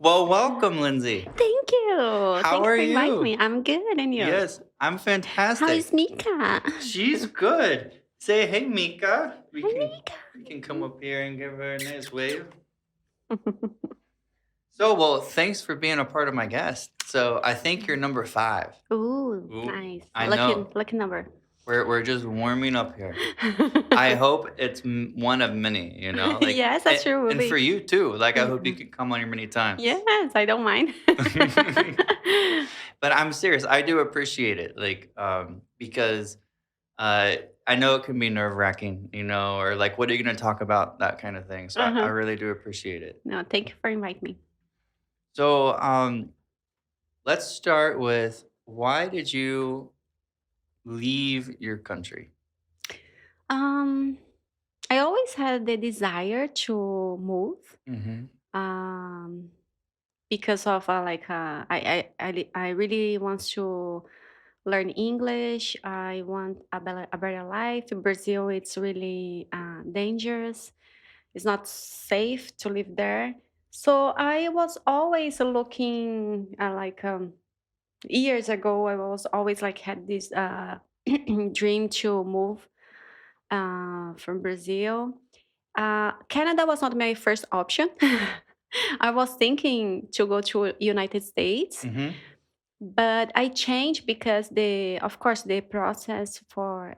Well, welcome, Lindsay. Thank you. How Thanks are for inviting you? me. I'm good, and you? Yes, I'm How fantastic. is Mika? She's good. Say hey, Mika. We Hi, can Mika. we can come up here and give her a nice wave. So, well, thanks for being a part of my guest. So, I think you're number 5. Ooh, Ooh, nice. I Lucky, know. lucky number. We're just warming up here. I hope it's one of many, like Yes, that's true. and for you too. Like I hope you Yeah. can come on here many times. Yes, I don't mind. But I'm serious. I do appreciate it, like, because I know it can be nerve wracking, or like, what are you going to talk about, that kind of thing. So I Uh-huh. really do appreciate it. No, thank you for inviting me. So let's start with, why did you leave your country? Um, I always had the desire to move. Mm-hmm. Um, because of I really want to learn English. I want a better life. In Brazil, it's really dangerous. It's not safe to live there. So I was always looking years ago. I was always like had this dream to move from Brazil. Canada was not my first option. I was thinking to go to United States, Mm-hmm. but I changed because of course, the process for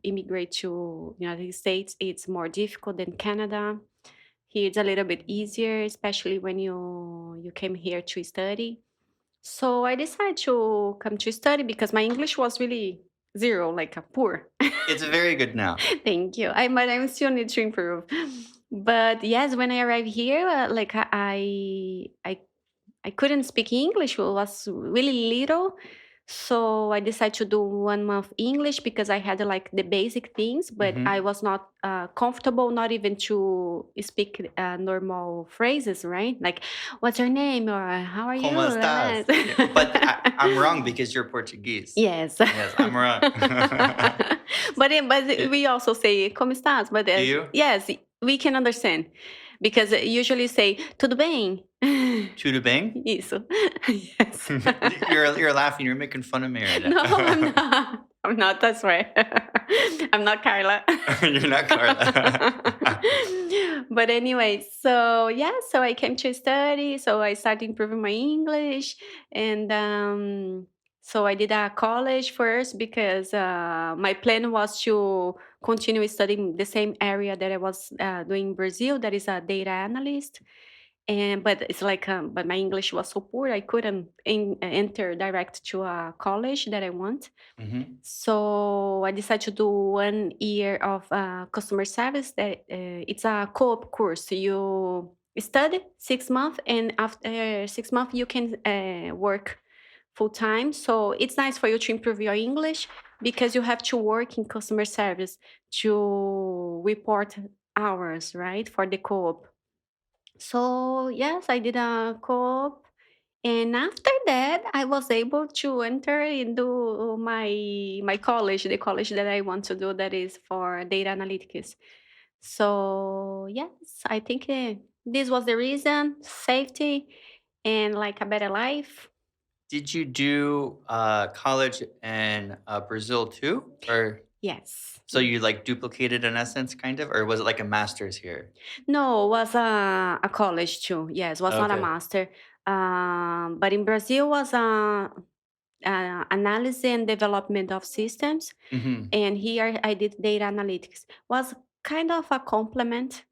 immigrate to United States, it's more difficult than Canada. Here it's a little bit easier, especially when you came here to study. So I decided to come to study because my English was really zero, like a poor. It's very good now. Thank you. But I still need to improve. But yes, when I arrived here, I couldn't speak English. It was really little. So I decided to do 1 month English because I had like the basic things, but Mm-hmm. I was not comfortable, not even to speak normal phrases, right? Like, what's your name, or how are you? Como estás? Yeah, but I'm wrong because you're Portuguese. Yes. Yes, I'm wrong. But we also say como estás? But Do you? yes, we can understand because usually say tudo bem. Tudo bem? Isso. Yes. You're laughing. You're making fun of me right No, now. I'm not. I'm not. That's right. I'm not Carla. You're not Carla. But anyway, so yeah, so I came to study. So I started improving my English, and so I did a college first because my plan was to continue studying the same area that I was doing in Brazil. That is a data analyst. But it's like but my English was so poor I couldn't enter direct to a college that I want. Mm-hmm. So I decided to do 1 year of customer service. That it's a co-op course. You study 6 months, and after 6 months you can work full time. So it's nice for you to improve your English because you have to work in customer service to report hours, right, for the co-op. So yes, I did a co-op, and after that, I was able to enter into my college, the college that I want to do, that is for data analytics. So yes, I think this was the reason: safety and like a better life. Did you do college in Brazil too, or Yes. so you like duplicated in essence, kind of, or was it like a master's here? No, it was a college too. Yes, was not a Okay. master. But in Brazil was a analysis and development of systems. Mm-hmm. And here I did data analytics. Was kind of a complement,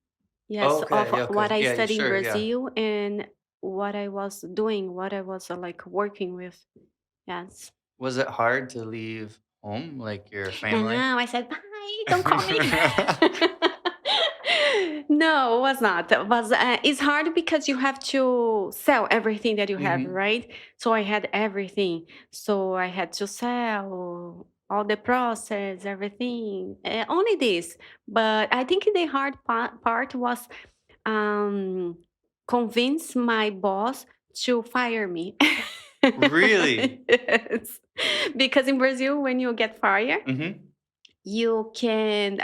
yes, of Okay. what Okay. I Yeah. studied in Sure. Yeah. Brazil and what I was doing, what I was like working with. Yes. Was it hard to leave home, like your family? No, I said, bye, don't call me. No, it was not. It was it's hard because you have to sell everything that you have, Mm-hmm. right? So I had everything. So I had to sell all the process, everything. Only this. But I think the hard part was um convince my boss to fire me. Really? Yes. Because in Brazil, when you get fired, Mm-hmm. you can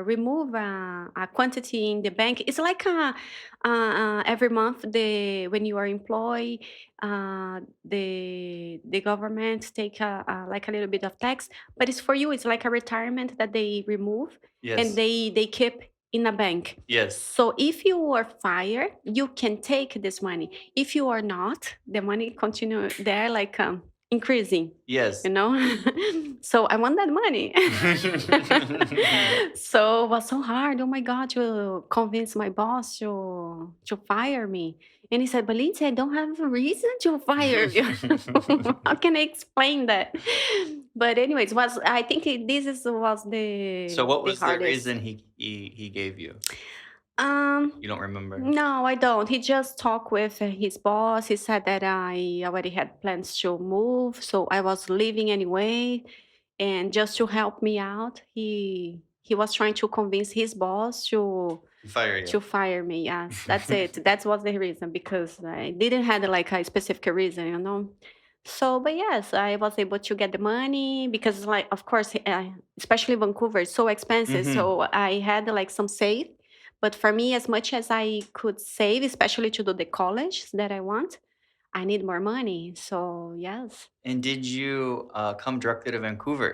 remove a quantity in the bank. It's like every month, the when you are employed, the government take like a little bit of tax, but it's for you. It's like a retirement that they remove and Yes. they keep in a bank. Yes. So if you are fired, you can take this money. If you are not, the money continue there, like increasing, Yes. you know. So I want that money. So it was so hard, oh my god, to convince my boss to fire me. And he said, but Lindsay, I don't have a reason to fire you. How can I explain that? But anyways, was I think was So what the was the hardest. reason he gave you? um You don't remember? no, I don't. He just talked with his boss. He said that I already had plans to move, so I was leaving anyway. And just to help me out, he was trying to convince his boss To fire you. to fire me. Yes, that's it. That was the reason because I didn't have like a specific reason, you know. So, but yes, I was able to get the money because, like, of course, especially Vancouver, it's so expensive. Mhm. So I had like some save, but for me, as much as I could save, especially to do the college that I want, I need more money. So yes, And did you, come directly to Vancouver?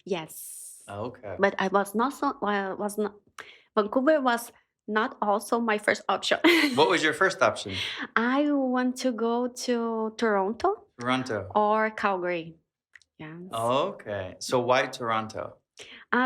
yes, Okay. but I was not so. Well, was not Vancouver was not also my first option. What was your first option? I want to go to Toronto Toronto. or Calgary. Yes. Okay. So why Toronto?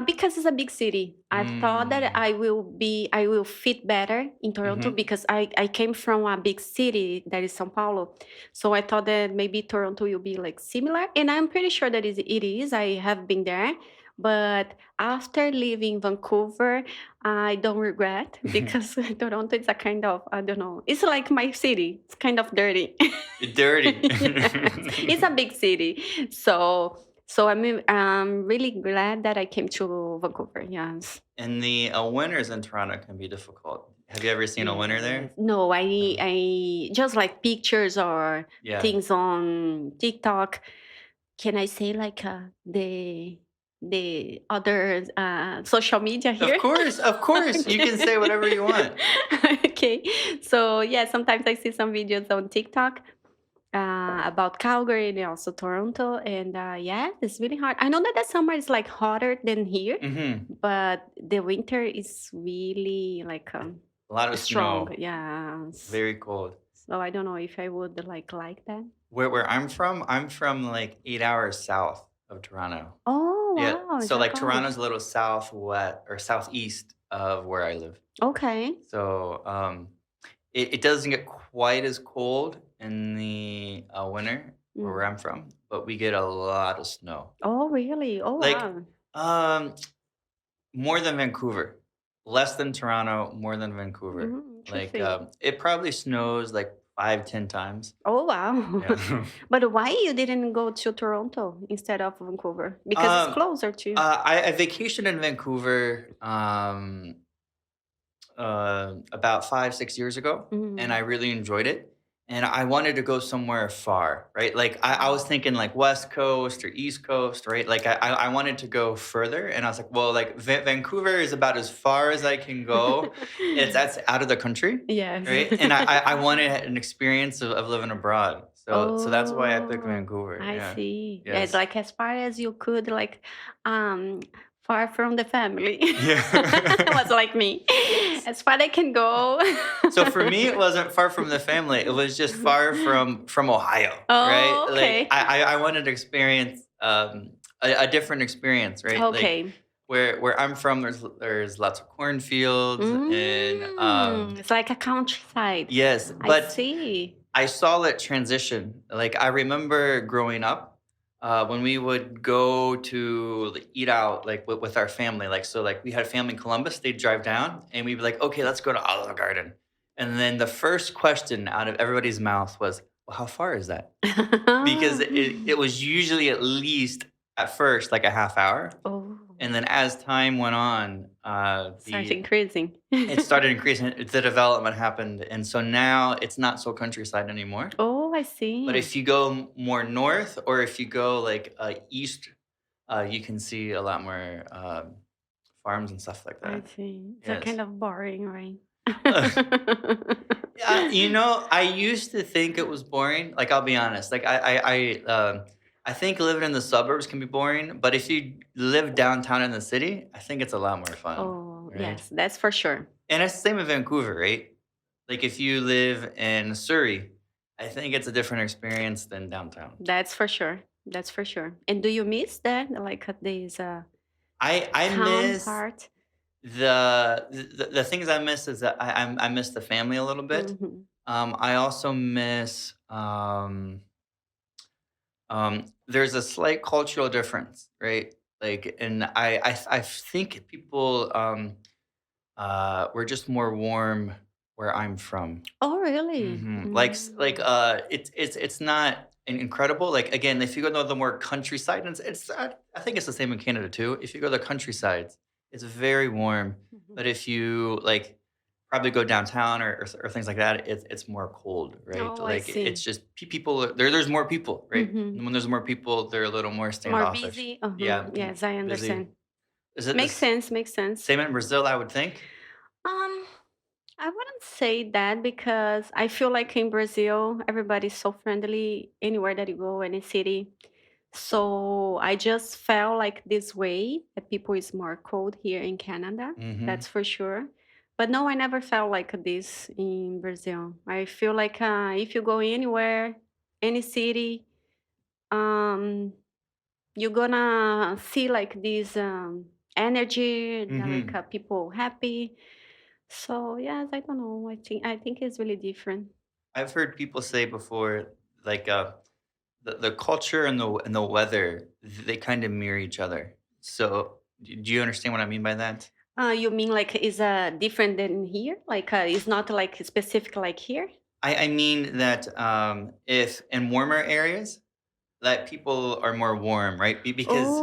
Because it's a big city. I thought that Mm. I will fit better in Toronto Mhm. because I came from a big city that is São Paulo. So I thought that maybe Toronto will be like similar. And I'm pretty sure that it is. I have been there. But after leaving Vancouver, I don't regret because Toronto is a kind of, I don't know, it's like my city. It's kind of dirty. Dirty. Yes. It's a big city. So I'm really glad that I came to Vancouver. Yes. And the, winters in Toronto can be difficult. Have you ever seen a winter Yes. there? No, No. I just like pictures or Yeah. things on TikTok. Can I say like the other social media Of here? course, of course. You can say whatever you want. Okay. So yeah, sometimes I see some videos on TikTok about Calgary and also Toronto. And yeah, it's really hard. I know that the summer is like hotter than here, Mhm. but the winter is really like A lot of strong. snow, Yes. very cold. So I don't know if I would like that. Where I'm from, like, 8 hours south of Toronto. Oh Yeah, wow, it's so, so like, close. Toronto's a little southwest or southeast of where I live. Okay. So, it doesn't get quite as cold in the, winter where Mm. I'm from, but we get a lot of snow. Oh really? Oh Like, wow. um, more than Vancouver. Less than Toronto, more than Vancouver. Like, Interesting. it probably snows, like, 5, 10 times. Oh wow. Yeah. But why you didn't go to Toronto instead of Vancouver? Because it's Um, closer to. I vacationed in Vancouver, about 5, 6 years ago, and I Mm. really enjoyed it. And I wanted to go somewhere far, right? Like I was thinking like West Coast or East Coast, right? Like I wanted to go further, and I was like, well, like Vancouver is about as far as I can go. That's out of the country, Yes. right? And I wanted an experience of living abroad, so that's why I picked Oh, Vancouver. I Yeah. see. Yeah, it's Yes. like as far as you could, like, um, far from the family. It Yeah. was like me. As far I can go. So for me, it wasn't far from the family. It was just far from Ohio, right? Oh, Like okay. I wanted to experience a different experience, right? Like Okay. where I'm from, there's lots of cornfields and It's like a countryside. yes, I but see. I saw it transition. Like I remember growing up, when we would go to like, eat out, like with our family. Like so, like we had family in Columbus. They'd drive down, and we'd be like, "Okay, let's go to Olive Garden." And then the first question out of everybody's mouth was, "Well, how far is that?" Because it was usually at least at first like a half hour, Oh, and then as time went on, starts the increasing. it started increasing. The development happened, and so now it's not so countryside anymore. Oh, I But see. if you go more north, or if you go like east, you can see a lot more farms and stuff like I that. see. It's a kind Yes. of boring, right? Yeah, I used to think it was boring. Like, I'll be honest. I think living in the suburbs can be boring, but if you live downtown in the city, I think it's a lot more fun, Oh, right? yes, that's for sure. And it's the same in Vancouver, right? Like, if you live in Surrey, I think it's a different experience than downtown. That's for sure. That's for sure. And do you miss that? Like this I calm miss part? the things I miss is that I miss the family a little bit. Hmm. I also miss there's a slight cultural difference, right? Like, and I think people were just more warm where I'm from. Oh, really? Like, it's not incredible. Like, again, if you go to the more countryside, and it's I think it's the same in Canada too. If you go to the countrysides, it's very warm. Mhm. But if you like probably go downtown or things like that, it's more cold, right? Oh, I Like, see. it's just people there's more people, right? Hmm. And when there's more people, they're a little more More standoffish. busy. Yeah, Yes, I busy. understand. Is it Makes this sense. Makes sense. same in Brazil? I would think. Um, I wouldn't say that because I feel like in Brazil, everybody's so friendly anywhere that you go, any city. So I just felt like this way that people is more cold here in Canada. Hmm. That's for sure. But no, I never felt like this in Brazil. I feel like if you go anywhere, any city, um, you're gonna see like this energy, like Hmm. people happy. So yes, I don't know. I think it's really different. I've heard people say before, like, the culture and the weather, they kind of mirror each other. So, do you understand what I mean by that? You mean like is different than here? Like it's not like specific like here? I mean that if in warmer areas, that people are more warm, right? Because,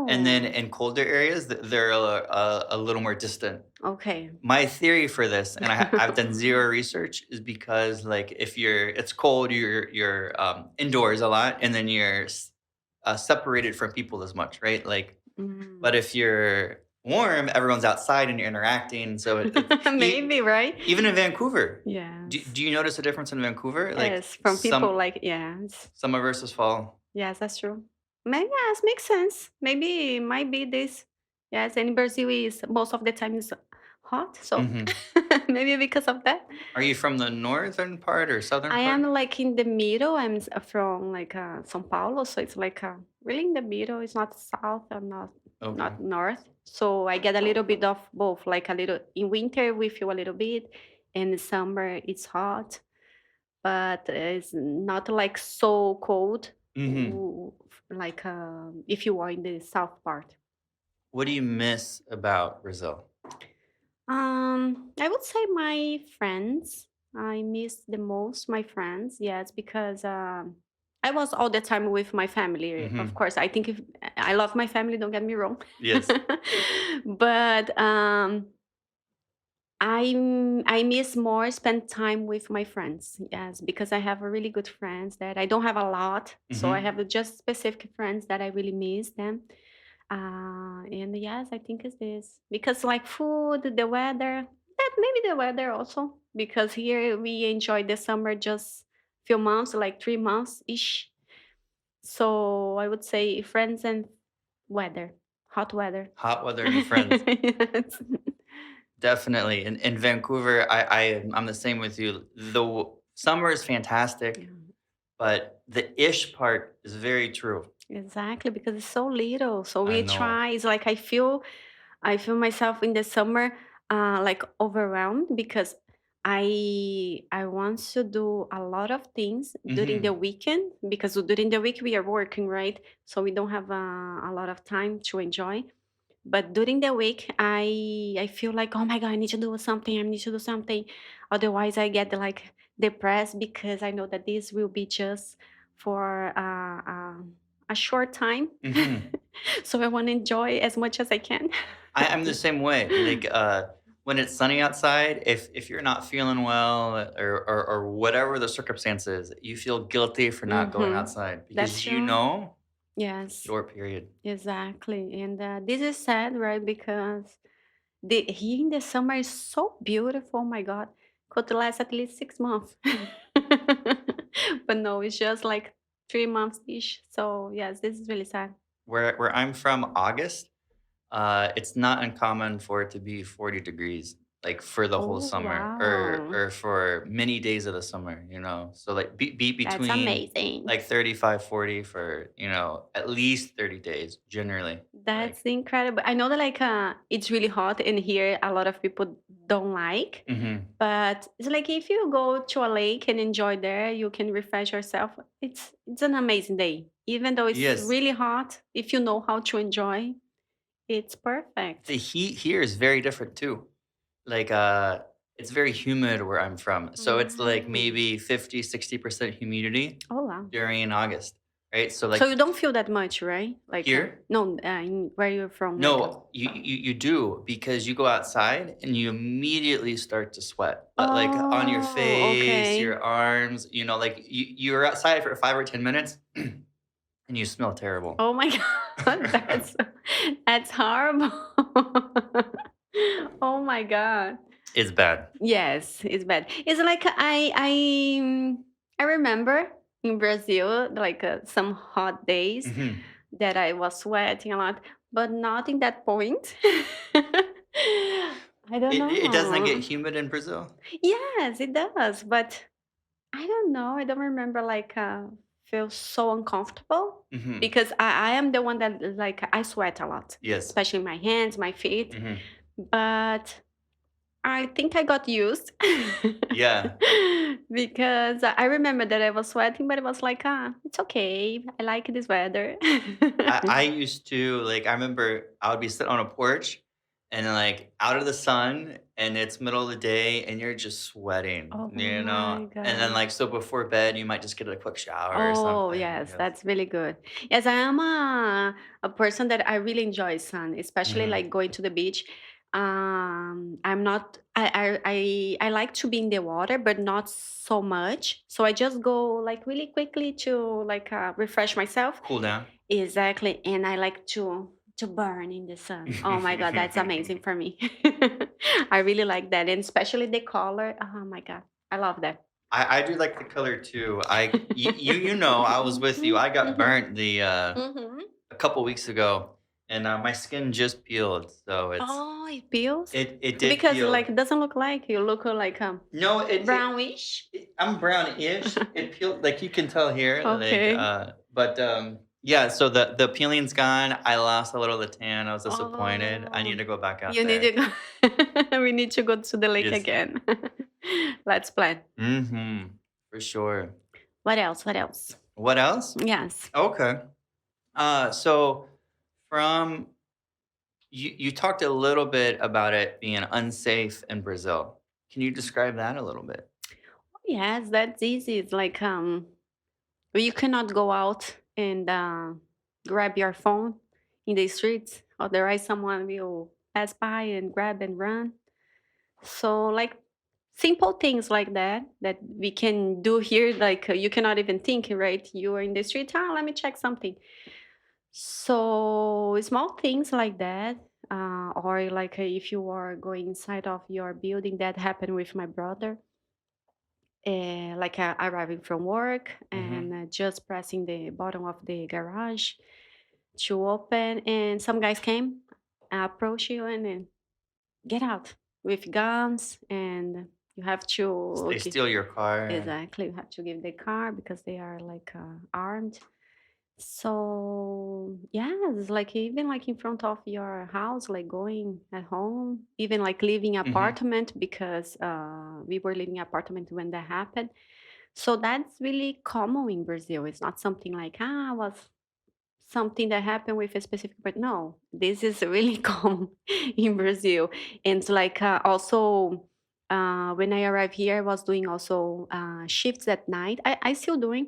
and then Oh, in colder areas, they're a little more distant. okay. My theory for this, and I've done zero research, is because, like, if it's cold, you're indoors a lot, and then you're separated from people as much, right? Like, but Mm. if you're warm, everyone's outside and you're interacting. So Maybe, right? even in Vancouver, Yes. do you notice a difference in Vancouver? Like, Yes, from people like yes. summer versus fall. Yes, that's true. Yes, makes sense. Maybe it might be this. Yes, and Brazil is most of the time is hot, so Hmm. maybe because of that. Are you from the northern part or southern I am part? like in the middle. From like São Paulo, so it's like really in the middle. It's not south or Okay. not north. So I get a little bit of both. Like a little in winter we feel a little bit, and in summer it's hot, but it's not like so cold. Hmm. Like if you are in the south part. What do you miss about Brazil? I would say my friends. I miss the most my friends. Yes, because I was all the time with my family. Of Hmm. course, I think if I love my family, don't get me wrong, Yes. but I miss more spend time with my friends. Yes, because I have a really good friends that I don't have a lot, so I Hmm. have just specific friends that I really miss them. And yes, I think it's this because like food, the weather, that maybe the weather also because here we enjoy the summer just few months, like 3 months ish. So I would say friends and weather, hot weather. Hot weather and friends. Yes. Definitely. In Vancouver, I'm the same with you. Summer is fantastic, Yeah. but the ish part is very true. Exactly, because it's so little. So I we know. try. It's like I feel myself in the summer like overwhelmed because I want to do a lot of things during the Hmm. weekend because during the week we are working, right? So we don't have a lot of time to enjoy. But during the week, I feel like, oh my god, I need to do something. I need to do something. Otherwise, I get like depressed because I know that this will be just for a short time. Hmm. So I want to enjoy as much as I can. I'm the same way. Like, when it's sunny outside, if you're not feeling well, or whatever the circumstances, you feel guilty for not going Hmm. outside That's because true. Yes, short period. exactly. And this is sad, right? Because the here in the summer is so beautiful. Oh my God, could last at least 6 months. But no, it's just like 3 months ish. So yes, this is really sad. Where I'm from, August, it's not uncommon for it to be 40 degrees, like, for the whole Oh summer wow, or for many days of the summer, you know? So, like, be that's between, amazing. like, 35, 40 for, at least 30 days generally, That's like. incredible. I know that like it's really hot in here. A lot of people don't like, Mhm. but it's like if you go to a lake and enjoy there, you can refresh yourself. It's an amazing day. Even though it's Yes. really hot, if you know how to enjoy, it's The perfect. heat here is very different too. Like, it's very humid where I'm from, so it's, like, Mm. maybe 50, 60% humidity Oh wow. during August, right? So, So like, you don't feel that much, right? Like here. no, where you're from, like No, you do because you go outside and you immediately start to sweat, like, on your oh, face, okay. your arms, like, you're outside for 5 or 10 minutes, and you smell terrible. Oh my god, that's horrible. Oh my god. It's bad. Yes, it's bad. It's like I remember in Brazil like some hot days Mhm. that I was sweating a lot, but not in that point. I don't It doesn't get know. humid in Brazil? Yes, it does, but I don't know. I don't remember like feel so uncomfortable Mhm. because I am the one that like I sweat a lot, Yes. especially my hands, my feet. Mhm. But I think I got used Yeah. because I remember that I was sweating, but it was like, it's okay. I like this weather. I used to, like, I remember I would be sitting on a porch and, like, out of the sun, and it's middle of the day, and you're just sweating, Oh my And then, god. like, so before bed, you might just get a quick shower or Oh, something. yes, Yes. that's really good. Yes, I am a person that I really enjoy sun, especially Mhm. like going to the beach. I'm not I like to be in the water, but not so much. So I just go like really quickly to like refresh myself. Cool down. Exactly, and I like to burn in the sun. Oh my god, that's amazing for me. I really like that, and especially the color. Oh my god, I love that. I do like the color too. I was with you. I got Mhm. burnt Mhm. a couple weeks ago, and, my skin just peeled, so Oh, it peels? it did Because, like, peel. it doesn't look like you look, like, No, brownish? I'm brownish. It peeled, like, you can tell here, like, Okay. but, yeah, so the peeling's gone. I lost a little of the tan. I was disappointed. I need Oh, to go back out you need to there. go we need to go to the lake Yes. again. Let's plan. Mhm. For sure. What else? What else? What else? Yes. Okay. So from you talked a little bit about it being unsafe in Brazil. Can you describe that a little bit? Yes, that's easy. It's like, you cannot go out and, grab your phone in the streets, otherwise someone will pass by and grab and run. So, like, simple things like that that we can do here, like you cannot even think, right? You are in the street, let me check something. So, small things like that, or like if you are going inside of your building, that happened with my brother. Like arriving from work and Mhm. just pressing the button of the garage to open, and some guys came, approach you, and then get out with guns, and you have to They steal your car and exactly, you have to give the car because they are like armed. So yeah, it's like even like in front of your house, like going at home, even like leaving Mhm. apartment because we were living apartment when that happened. So that's really common in Brazil. It's not something like was something that happened with a specific, but no, this is really common in Brazil. And it's like also when I arrived here, I was doing also shifts at night. I still doing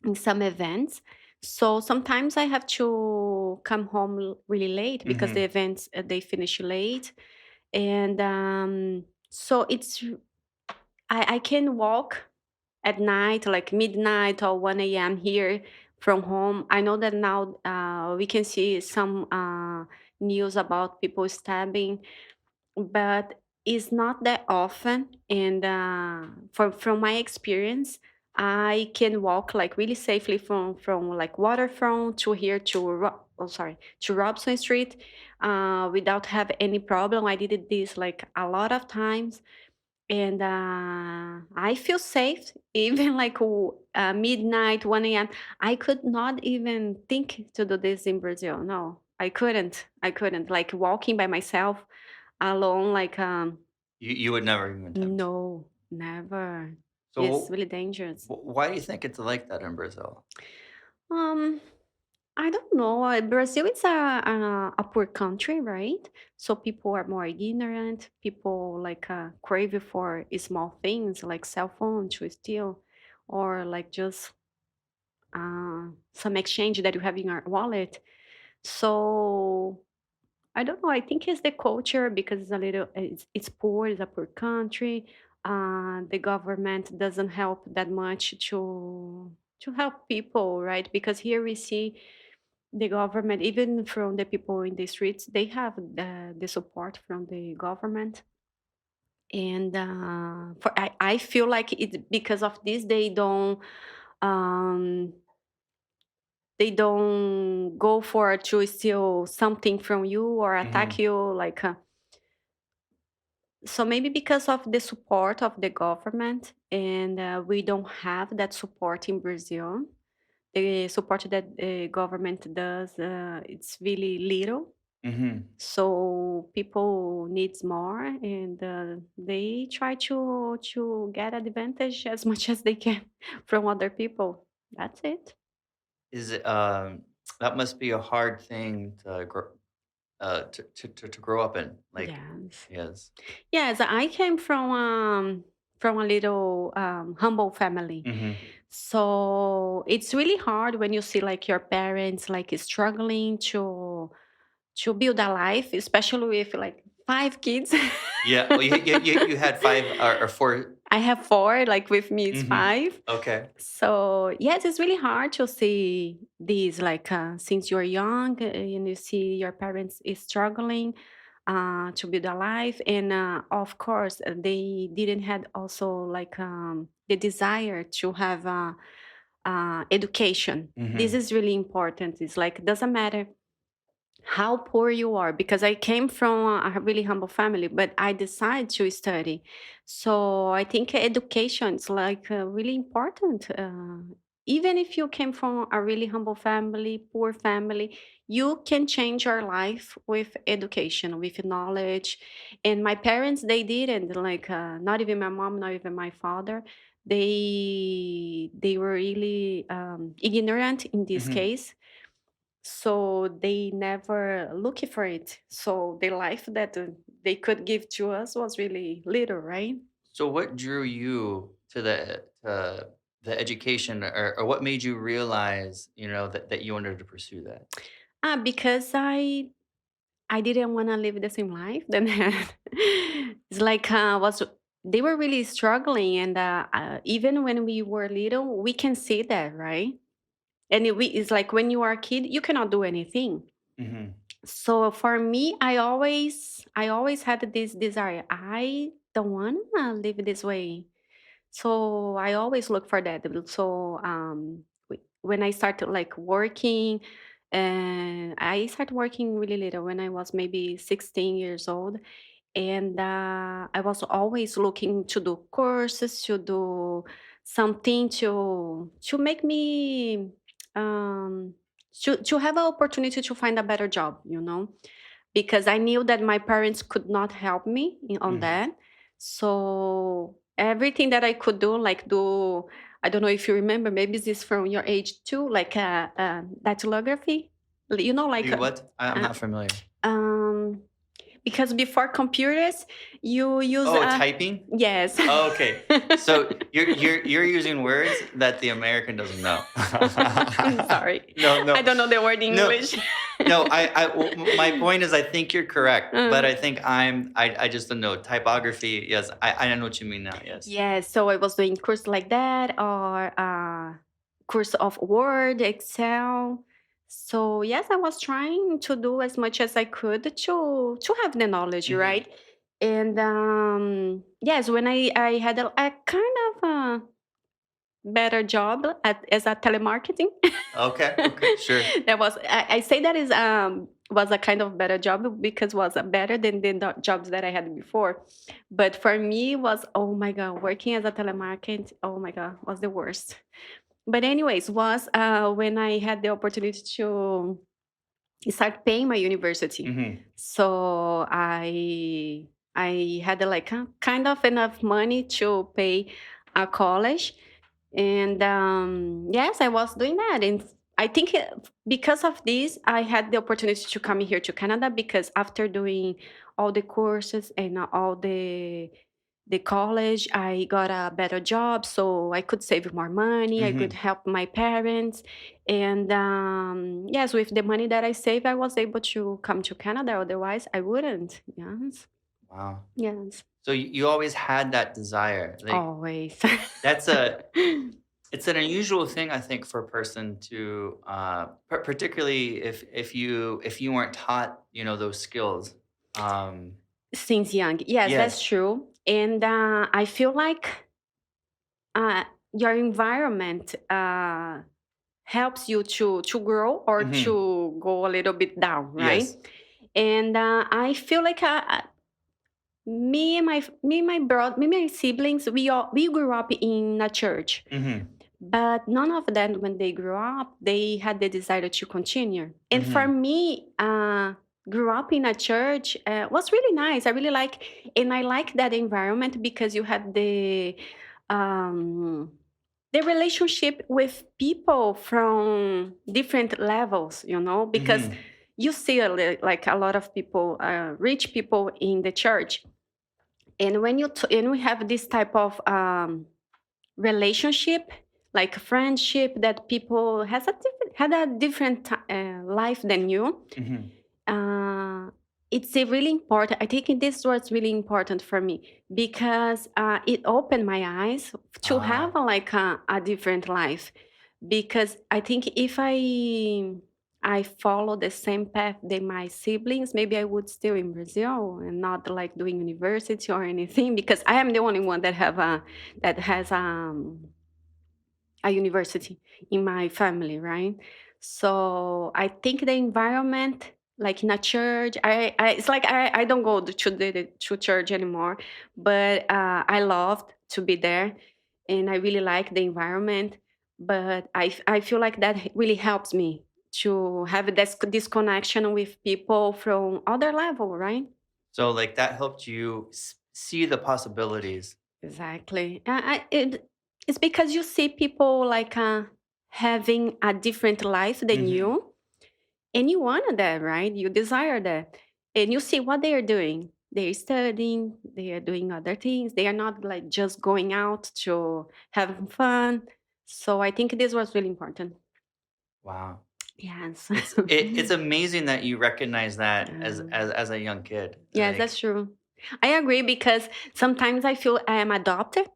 in some events. So sometimes I have to come home really late because the Mhm. events they finish late, and so I can walk at night, like midnight or 1 a.m. here from home. I know that now we can see some news about people stabbing, but it's not that often. And from my experience, I can walk like really safely from like waterfront to here to to Robson Street without have any problem. I did this like a lot of times, and I feel safe even like midnight 1 a.m. I could not even think to do this in Brazil. No, I couldn't like walking by myself alone, like You would never even attempt. no, never. It's So really dangerous. why do you think it's like that in Brazil? um I don't know. Brazil is a poor country, right? So people are more ignorant. People like crave for small things like cell phone to steal, or like just some exchange that you have in your wallet. So I don't know. I think it's the culture because it's poor. It's a poor country. The government doesn't help that much to help people, right? Because here we see the government, even from the people in the streets, they have the support from the government. And I feel like it's because of this um, they don't go for to steal something from you or attack Mhm. you like so maybe because of the support of the government, and we don't have that support in Brazil. The support that the government does, it's really little. Mhm. So people needs more, and they try to get advantage as much as they can from other people. That's it. Is it, that must be a hard thing to to grow up in, like, Yes. yes. Yes, I came from a little humble family. Mhm. So it's really hard when you see like your parents like struggling to build a life, especially with like five kids. Yeah, well, you had 5 or 4. I have four, like with me it's Mhm. five. Okay. So yes, it's really hard to see these like since you're young and you see your parents is struggling to build a life, and of course they didn't had also like the desire to have education. This Mhm. is really important. It's like doesn't matter how poor you are, because I came from a really humble family, but I decided to study. So I think education is like really important. Even if you came from a really humble family, poor family, you can change your life with education, with knowledge. And my parents, they didn't like not even my mom, not even my father. They were really ignorant in this Mhm. case, so they never look for it. So the life that they could give to us was really little, right? So what drew you to the education, or what made you realize, that you wanted to pursue that? Because I didn't want to live the same life than that. It's like was they were really struggling, and even when we were little, we can see that, right? And it's like when you are a kid, you cannot do anything. Mhm. So for me, I always had this desire. I don't want to live this way. So I always look for that. So when I started like working, and I started working really little when I was maybe 16 years old, and I was always looking to do courses, to do something to make me um, to have an opportunity to find a better job, because I knew that my parents could not help me on Mhm. that. So everything that I could do, like do, I don't know if you remember, maybe this is from your age too, like datilography, like Do what? I'm uh, not familiar. um, because before computers, you use Oh, typing? yes. Oh, okay. So you're using words that the American doesn't know. I'm sorry, No, I no. don't know the word in No, English. no, well, my point is I think you're correct, but Uh, I think I just don't know. Typography, yes, I know what you mean now, yes. yes, so I was doing course like that, or course of Word, Excel. So yes, I was trying to do as much as I could to have the knowledge, Hmm. right? And yes, when I had a kind of a better job as a telemarketing. Okay. Okay. Sure. That was I say that is was a kind of better job because was better than the jobs that I had before. But for me was, oh my god, working as a telemarketer, oh my god, was the worst. But anyways, was when I had the opportunity to start paying my university. Hmm. So I had like a, kind of enough money to pay a college, and yes, I was doing that. And I think because of this, I had the opportunity to come here to Canada because after doing all the courses and all the college, I got a better job, so I could save more money. I could Hmm. help my parents, and yes, with the money that I saved, I was able to come to Canada. Otherwise, I wouldn't. Yes, Wow. yes, So you always had that desire. Like always. that's a it's an unusual thing, I think, for a person to, particularly if you weren't taught, those skills. Um, Since young, yes, that's yes. true. And I feel like uh, your environment helps you to grow or Hmm. to go a little bit down, right? Yes. And I feel like me and my siblings, we grew up in a church, Hmm. but none of them, when they grew up, they had the desire to continue. And for Hmm. me, grew up in a church was really nice. I really like, and I like that environment because you had um, the relationship with people from different levels, because Hmm. you see like a lot of people, rich people in the church, and when and we have this type of relationship, like friendship, that people had a different life than you. Hmm. uh, it's really important. I think this was really important for me because it opened my eyes to have Ah. like a different life. Because I think if I follow the same path that my siblings, maybe I would still in Brazil and not like doing university or anything. Because I am the only one that has a university in my family, right? So I think the environment, like in a church, it's like I don't go to church anymore, but I loved to be there, and I really like the environment. But I feel like that really helps me to have this connection with people from other level, right? So like that helped you see the possibilities. Exactly. It's because you see people like having a different life than Hmm. you, and you want that, right? You desire that, and you see what they are doing. They're studying. They are doing other things. They are not like just going out to have fun. So I think this was really important. Wow. Yes. It's amazing that you recognize that as Um, as a young kid. yes, that's true. I agree because sometimes I feel I am adopted.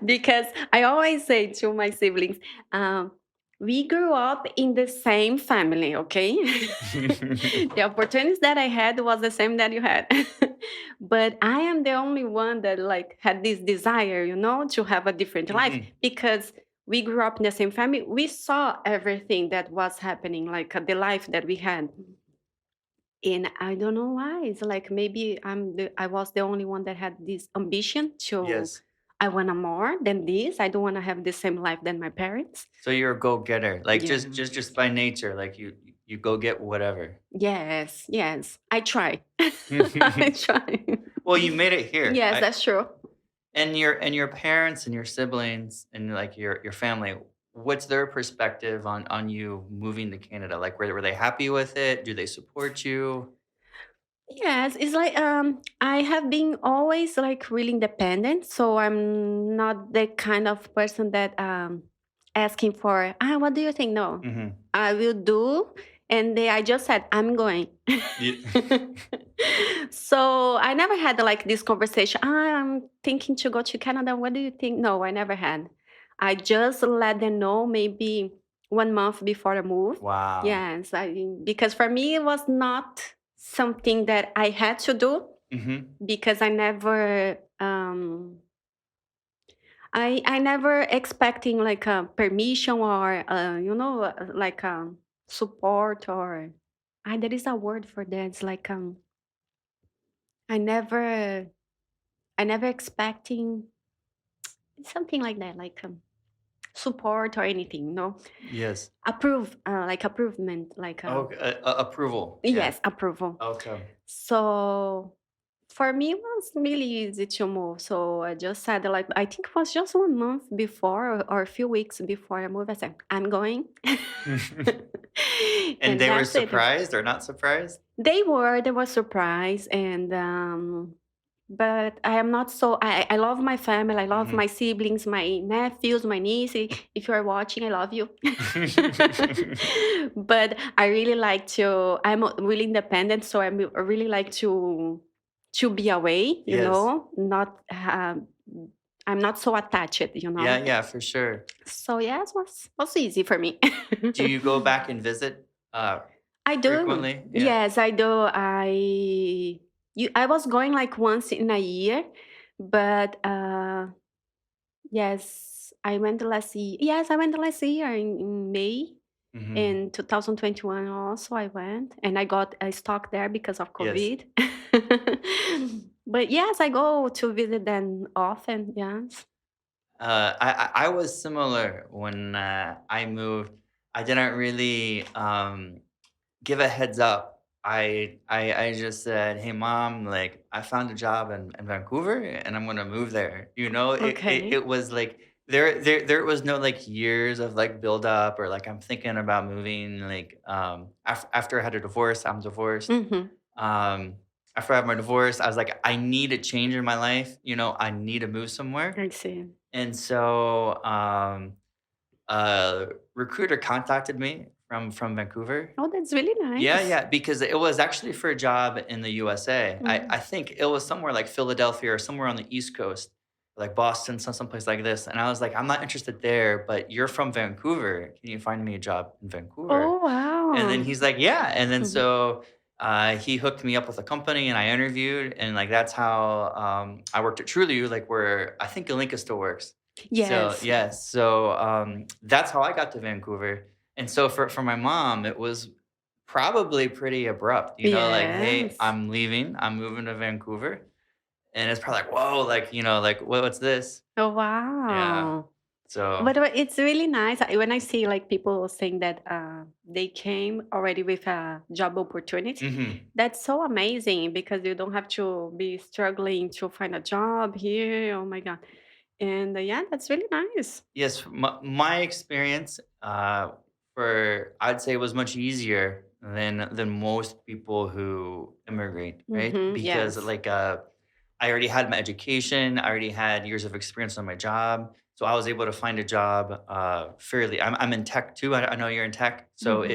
Because I always say to my siblings, um, we grew up in the same family, okay? The opportunities that I had was the same that you had. But I am the only one that like had this desire, to have a different life Mhm. because we grew up in the same family. We saw everything that was happening, like the life that we had. And I don't know why. It's like maybe I was the only one that had this ambition to Yes. I wanna more than this. I don't wanna have the same life than my parents. So you're a go-getter, like just Yes. by nature, like you go get whatever. Yes, yes. I try. I try. Well, you made it here. Yes, I that's true. and your parents and your siblings and like your family, what's their perspective on you moving to Canada? Like were they happy with it? Do they support you? Yes, it's like I have been always like really independent, so I'm not the kind of person that asking for what do you think? No. Mhm. I will do, and I just said I'm going. Ye So I never had like this conversation. I'm thinking to go to Canada. What do you think? No, I never had. I just let them know maybe 1 month before I move. Wow. Yes, because for me it was not something that I had to do Mhm. because I never expecting like a permission or like support or there is a word for that. It's like I never I never expecting something like that, like support or anything, Yes. like approvement, like Okay, approval. Yeah. yes, approval. Okay. So for me, it was really easy to move. So I just said, like, I think it was just 1 month before or a few weeks before I moved. I said, I'm going. And And they were that's it. surprised or not surprised? They were surprised. And, but I am not so, I love my family. I love Mhm. my siblings, my nephews, my niece. If you are watching, I love you. But I really like to, I'm really independent. So I really like to be away, Yes. not I'm not so attached. Yeah, yeah, for sure. So yes, was easy for me. Do you go back and visit, I do. frequently? Yeah. Yes, I do. I was going like once in a year, but yes, I went last year. Yes, I went last year in May. Mhm. In 2021 also I went and I got a stock there because of Yes. COVID. But yes, I go to visit them often, yes. I was similar when, I moved. I didn't really, give a heads up. I just said, "Hey, mom, like I found a job in Vancouver and I'm gonna move there." You know, Okay. it was like there was no like years of like build up or like I'm thinking about moving. Like after I had a divorce, I'm divorced. Mhm. Um, after I had my divorce, I was like, I need a change in my life. You know, I need to move somewhere. I see. And so a recruiter contacted me from Vancouver. Oh, that's really Yeah, nice. yeah, because it was actually for a job in the USA. I Mm. think it was somewhere like Philadelphia or somewhere on the East Coast, like Boston, someplace like this. And I was like, I'm not interested there, but you're from Vancouver. Can you find me a job in Vancouver? Oh, And then wow. he's like, yeah. And then Mhm. so he hooked me up with a company and I interviewed. And like that's how I worked at Trulioo, like where I think Alinka still works. So, Yes. yes. So that's how I got to Vancouver. And so for my mom, it was probably pretty abrupt, you know, like, "Hey, Yes. I'm leaving. I'm moving to Vancouver." And it's probably like, "Whoa," like, you know, like, What's this?" Oh, Yeah. wow. So But it's really nice when I see like people saying that they came already with a job opportunity. mhm. That's so amazing because you don't have to be struggling to find a job here. Oh my god! And yeah, that's really nice. Yes, my experience, for I'd say was much easier than most people who immigrate, right? Because, Yes, like, I already had my education, I already had years of experience on my job, so I was able to find a job, fairly I'm in tech too, I know you're in tech, so hmm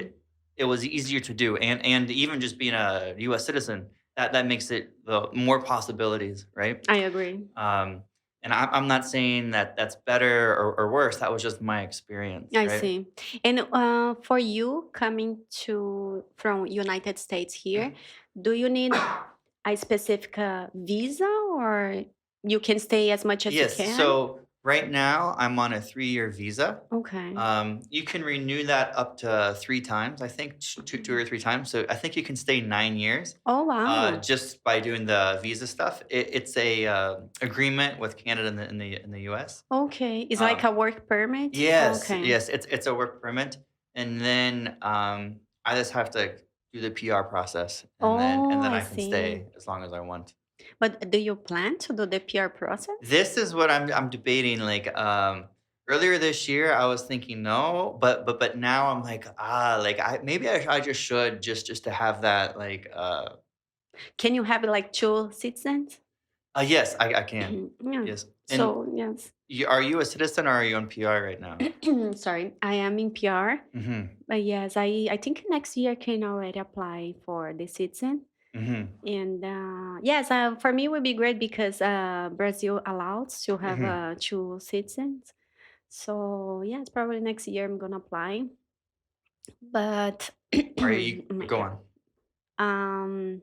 it was easier to do, and even just being a US citizen, that makes it the more possibilities, right? I agree. Um, and I'm not saying that that's better or worse, that was just my experience, I right? see. And for you coming to from United States here, do you need a specific visa or you can stay as much as you Yes. can? So right now I'm on a 3-year visa. Okay. You can renew that up to 3 times, I think two or three times. So I think you can stay 9 years Oh, wow. just by doing the visa stuff. It's a agreement with Canada in the US. Okay. It's like Um, a work permit? yes, Okay. yes, it's a work permit, and then I just have to do the PR process, and Oh, then I I can see. stay as long as I want. But do you plan to do the PR process? This is what I'm debating, like, earlier this year, I was thinking no, but now I'm like, like, I just should just to have that, like, Can you have like two citizens? yes, I can. Yeah. Yes, and So, yes. are you a citizen or are you on PR right now? Sorry, I am in PR. Mhm, But yes, I think next year I can already apply for the citizen. mhm, And yes, for me it would be great because Brazil allows to have mhm. two citizens. So yes, probably next year I'm gonna apply. But Are oh you my go god. on? Um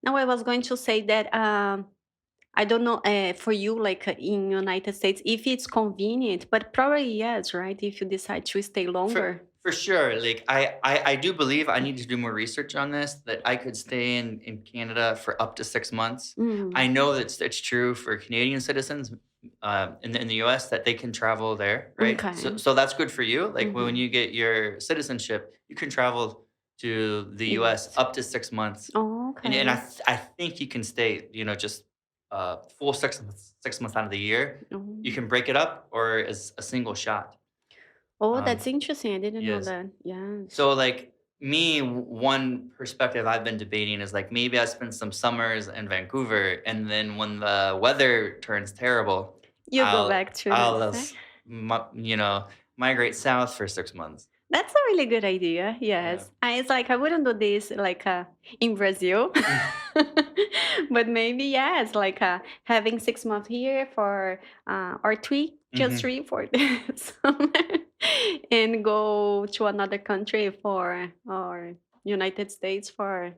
now I was going to say that I don't know for you like in United States if it's convenient, but probably yes, right? If you decide to stay For longer. for sure. Like I do believe I need to do more research on this, that I could stay in Canada for up to 6 months. I Mm, know that it's true for Canadian citizens in the US that they can travel there, right? So okay. so that's good for you. Like when Mm-hmm. you get your citizenship, you can travel to the US Yes. up to 6 months. Oh, And okay. I think you can stay, just full 6 months, 6 months out of the year. You Oh. can break it up or as a single shot. Oh, Um, that's interesting. I didn't know yes. that. Yes. So, like me, one perspective I've been debating is like maybe I spend some summers in Vancouver, and then when the weather turns terrible, You go I'll back to the I'll side. migrate south for 6 months. That's a really good idea. Yeah. Yes. It's like I wouldn't do this like in Brazil. But maybe yes, like having 6 months here for or three, just Hmm. three for the summer and go to another country for or United States for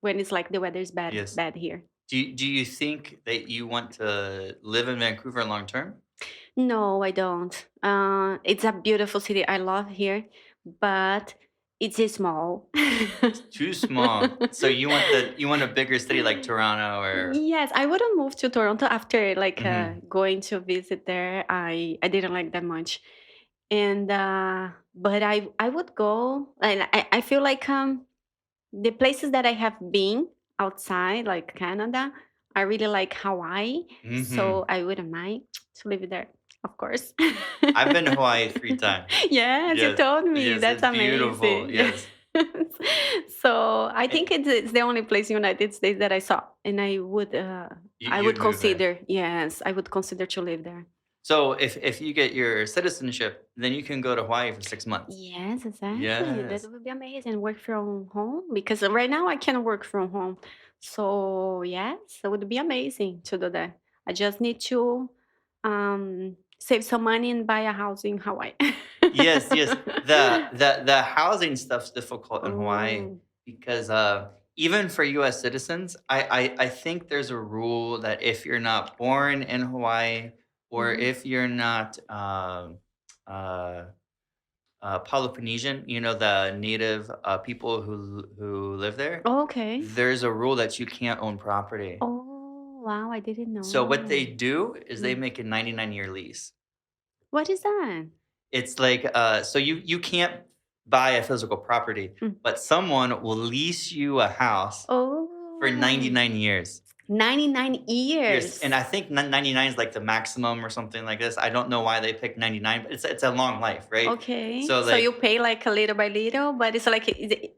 when it's like the weather's Yes. bad here. Do you think that you want to live in Vancouver long term? No, I don't. It's a beautiful city. I love here, but it's small. It's too small. So you want a bigger city like Toronto or. Yes, I wouldn't move to Toronto after like Hmm. going to visit there. I didn't like that much, and but I would go. And I feel like the places that I have been outside, like Canada, I really like Hawaii, so Hmm. I wouldn't mind to live there, of course. I've been to Hawaii 3 times. Yes, you Yes. told me. Yes, That's it's beautiful. amazing. Yes. Yes. So I Eh, think it's the only place in United States that I saw, and I you'd would move there. consider. Yes, I would consider to live there. So if you get your citizenship, then you can go to Hawaii for 6 months. Yes, exactly. That Yes. would be amazing. Work from home because right now I can work from home. So yes, it would be amazing to do that. I just need to save some money and buy a house in Hawaii. Yes, yes. The housing stuff's difficult in Hawaii Oh. because even for US citizens, I think there's a rule that if you're not born in Hawaii or Mhm. if you're not uh Polynesian, the native people who live there, Okay. there's a rule that you can't own property. Oh, wow, I didn't So what they know. do is they Mm. make a 99-year lease. What is that? It's like so you can't buy a physical property, Mm. but someone will lease you a house for Oh, 99 years. 99 Yes, and years. I think 99 is like the maximum or something like this. I don't know why they picked 99, but it's a long life, right? Okay. So So you like pay like a little by little, but it's like,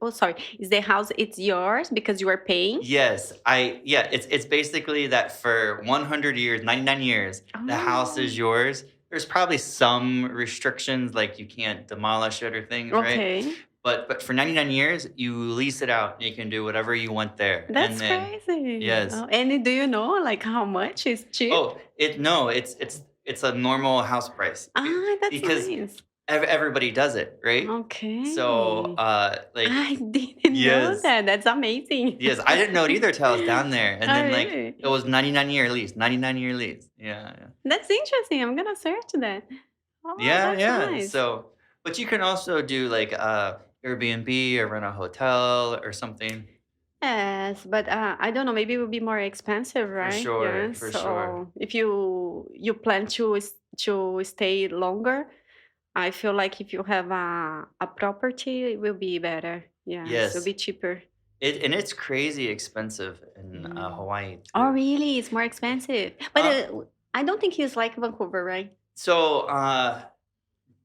oh, sorry, is the house, it's yours because you are paying? yes, it's basically that for 100 years, 99 years, the house is Oh, yours. There's probably some restrictions like you can't demolish it or things, right? okay. But for 99 years, you lease it out. You can do whatever you want there. And That's then crazy. yes. Oh, and do you know like how much is cheap? Oh, no, it's a normal house price That's because nice. everybody does it, right? So, Okay. like I didn't know yes. that. That's amazing. Yes, I didn't know it either till I was down there, and Oh, then, like, really? it was 99-year lease, 99-year lease. Yeah, yeah. That's interesting. I'm gonna search that. Oh, Yeah, that's yeah, nice. so but you can also do, like, Airbnb or rent a hotel or something. Yes, but I don't know. Maybe it would be more expensive, For right? sure, Yes. for sure. So if you plan to stay longer, I feel like if you have a property, it will be better. Yes, it'll Yes. be cheaper. It's crazy expensive in, Mm. Hawaii Oh, too. really? It's more expensive. But Uh, I don't think it's like Vancouver, right? so,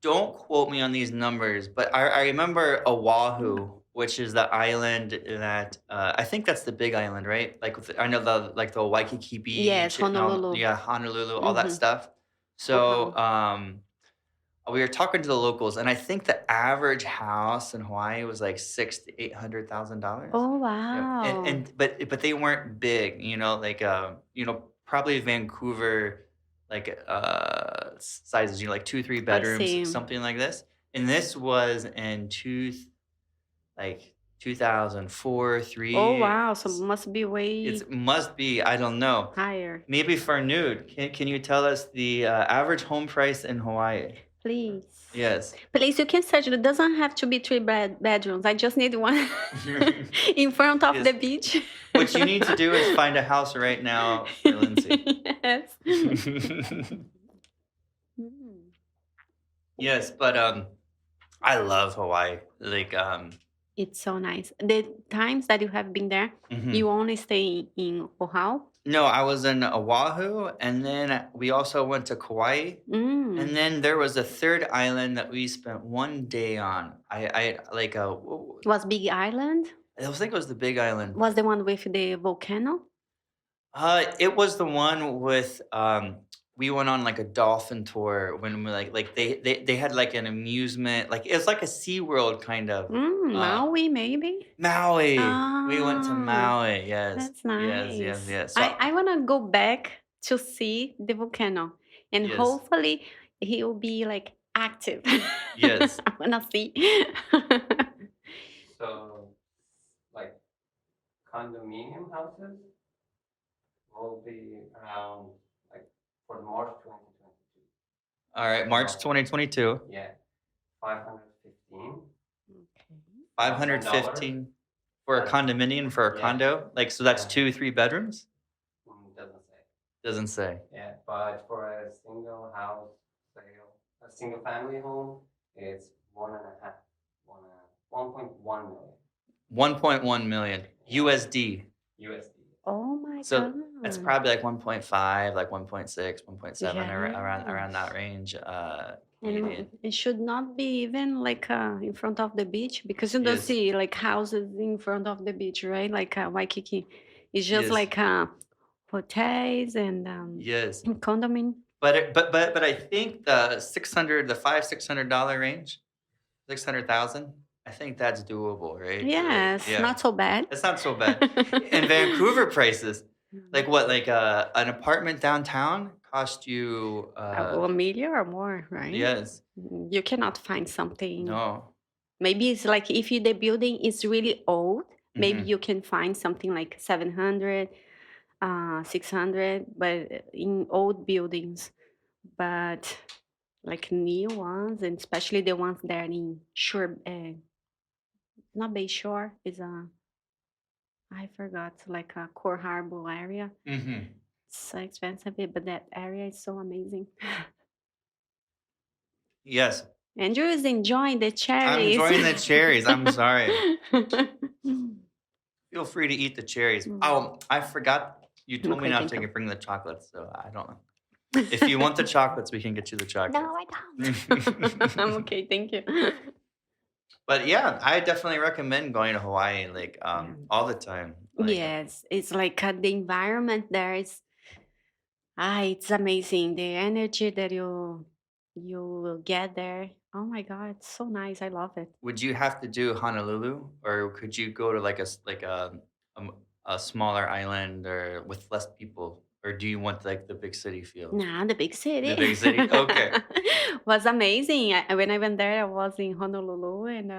don't quote me on these numbers, but I remember Oahu, which is the island that I think that's the big island, right? Like I know the Waikiki Yes, Beach and all, Honolulu. yeah, Honolulu, all that Mm-hmm. stuff. So Oahu. we were talking to the locals, and I think the average house in Hawaii was like $600,000 to $800,000. Oh, Yeah, and wow. and but they weren't big, like probably Vancouver. like sizes, like 2, 3 I bedrooms, see. something like this. And this was in like 2004, Oh, three. wow. So must be way It must be, I don't know. higher. Maybe for nude. Can you tell us the average home price in Hawaii? Please. Yes. Please, you can search. It doesn't have to be three bedrooms. I just need one in front of Yes. the beach. What you need to do is find a house right now for Lindsay. Yes. Mm. Yes, but I love Hawaii. Like It's so nice. The times that you have been there, mhm. you only stay in Oahu. No, I was in Oahu, and then we also went to Kauai, and Mm. then there was a third island that we spent 1 day on. I like Was Big Island? I think it was the Big Island. Was the one with the volcano? It was the one with we went on like a dolphin tour when we like they had like an amusement, like it's like a Sea World kind of. Uh Maui, maybe? Maui. We went to Ah, Maui. Yes. that's Yes, yes, nice. yes. So I want to go back to see the volcano and yes. hopefully he will be like active. Yes. I want to see. So, like condominium houses will be around like for March 2022. All right, March About 2022. yeah, 515 Okay. thousand dollars. 515 for a And condominium for a yeah, condo. Like so that's yeah, 2, 3 bedrooms? doesn't say. Doesn't say. Yeah, but for a single house sale, a single family home, it's one and a half, 1.1 million 1.1 million USD. USD. Oh my So it's God. probably like 1.5, like 1.6, 1.7 around Yes. that range And Canadian. it should not be even like in front of the beach because you don't Yes. see like houses in front of the beach, right? Like Waikiki. It's just Yes. like hotels and Yes. condominium. But I think the $600 range, 600,000. I think that's doable, right? Like, Yes, yeah, not so bad. it's not so bad. In Vancouver prices, like what, like an apartment downtown cost you A million or more, right? yes, You cannot find something. no. Maybe it's like if the building is really old, maybe Hmm. you can find something like 700, 600, but in old buildings. But like new ones, and especially the ones that are in shore, not Bay Shore, is I forgot, like a Core Harbor area. Hmm. It's so expensive, but that area is so amazing. Yes, Andrew is enjoying the I'm cherries. enjoying the cherries. I'm sorry. Feel free to eat the cherries. Mm. Oh, I forgot. You told me Okay, not thank to you. bring the chocolates, so I don't know. If you want the chocolates, we can get you the No, chocolates. I don't. I'm okay, thank you. But yeah, I definitely recommend going to Hawaii like Yeah. all the time. Like Yes, it's like the environment there is it's amazing. The energy that you will get there. Oh my God, it's so nice. I love it. would you have to do Honolulu or could you go to like um, a smaller island or with less people or do you want like the big city feel? Nah, the big The city big city? Okay. was amazing. When I went there, I was in Honolulu and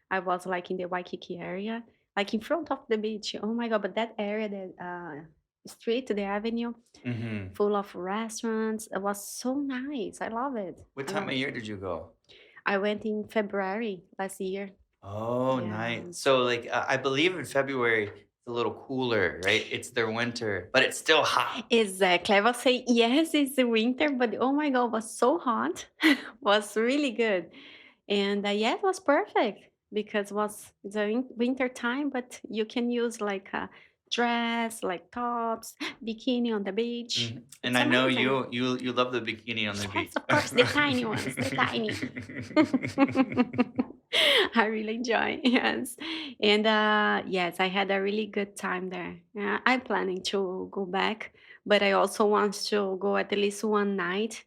I was like in the Waikiki area, like in front of the beach. Oh my God, but that area, that street, the avenue, Hmm. full of restaurants. It was so nice. I love it. What I time love of it. year did you go? I went in February last year. Oh, nice. Yes. So like I believe in February it's a little cooler, right? It's their winter, but it's still hot. Exactly. I was saying, yes, it's the winter, but oh my God, it was so hot. Was really good. And yeah, it was perfect because it was the winter time, but you can use like a dress, like tops, bikini on the beach. Mhm. And It's I know amazing. you love the bikini on the Yes, beach. of course, the tiny ones, the tiny. I really enjoy, yes. And yes, I had a really good time there. I'm planning to go back, but I also want to go at least one night,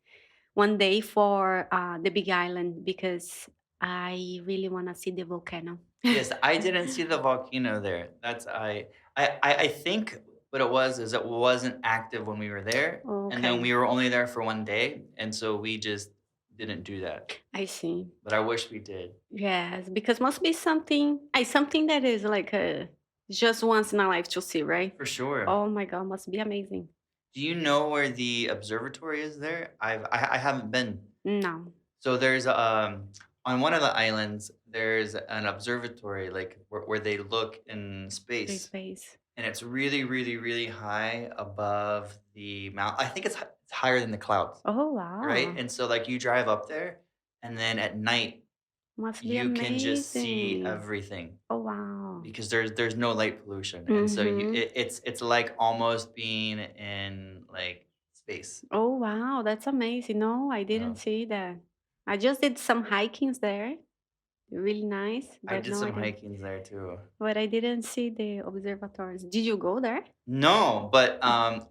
one day for the Big Island because I really want to see the volcano. Yes, I didn't see the volcano there. That's I think But it wasn't active when we were there, and then Okay, we were only there for 1 day, and so we just didn't do that. I see. But I wish we did. Yes, because must be something that is like just once in a life to see, right? For sure. Oh my God, must be amazing. Do you know where the observatory is there? I haven't been. No, So there's on one of the islands there's an observatory like where they look in the space, space. and it's really really really high above the mount. I think it's higher than the clouds, Oh right? wow, And so like you drive up there, and then at night must be you can just see amazing. everything Oh wow. because there's no light pollution, and so Mm-hmm. it's like almost being in like space. Oh wow, that's amazing. No, I Yeah. didn't see that. I just did some hikings there. Really nice, I but did no, I some didn't. hikings there too. But I didn't see the observatories. Did you go there? No, but,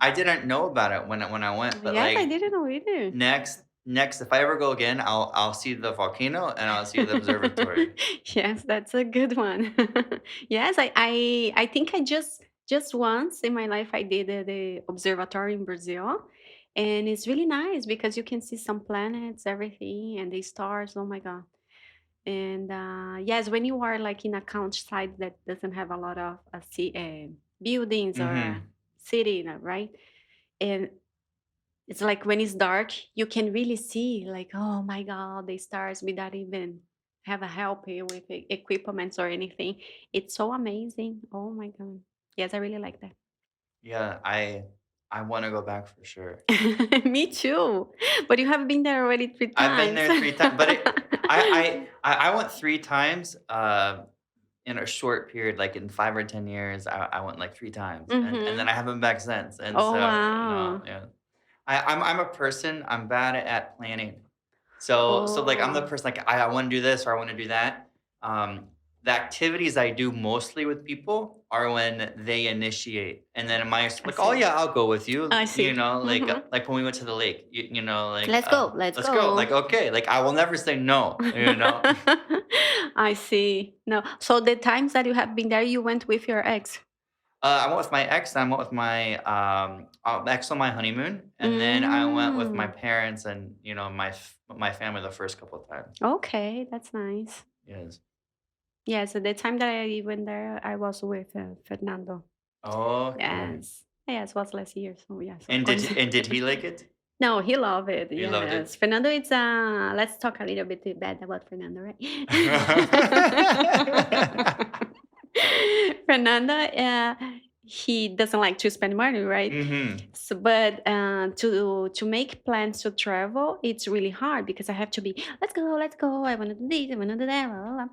I didn't know about it when I went, but, Yes, I like, didn't know either. next, if I ever go again, I'll see the volcano and I'll see the observatory. Yes, that's a good one. Yes, I think I just once in my life I did the observatory in Brazil, and it's really nice because you can see some planets, everything, and the stars. Oh my God! And yes, when you are like in a countryside that doesn't have a lot of buildings or Mhm. city, right? And it's like when it's dark, you can really see like, oh my God, the stars without even have a help here with equipments or anything. It's so amazing. Oh my God. Yes, I really like Yeah, I wanna go back for sure. that. Me too. But you have been there already three I've been times. there 3 times, but I went 3 times, in a short period, like, in 5 or 10 years, I went, like, 3 times, and then Mm-hmm. I haven't been back since, and Oh so, no, wow. yeah. I'm a person, I'm bad at planning. So, like, I'm the Oh, person, like, I wanna do this or I wanna do that. Um, the activities I do mostly with people are when they initiate, and then my I like, "Oh, see. yeah, I'll go with you," I see. Mm-hmm. like when we went to the lake, like, Let's go. Let's "Let's go," like, go. "Okay," like, I will never say no, you know? I see. No. So the times that you have been there, you went with your ex. I went with my ex, and I went with my, ex on my honeymoon, and then I went with my Mm. parents and, my family the first couple of times. Okay, that's nice. Yes. Yeah, so the time that I went there, I was with Fernando. Okay. Yes. Yes, was last year. So yes, of And course. did he like it? No, he loved it. He loved Yes. it? Fernando, it's let's talk a little bit bad about Fernando, right? Fernando, he doesn't like to spend money, right? Mhm. So, but to make plans to travel, it's really hard because I have to be, let's go, let's go. I want to do this, I want to do that, blah, blah, blah.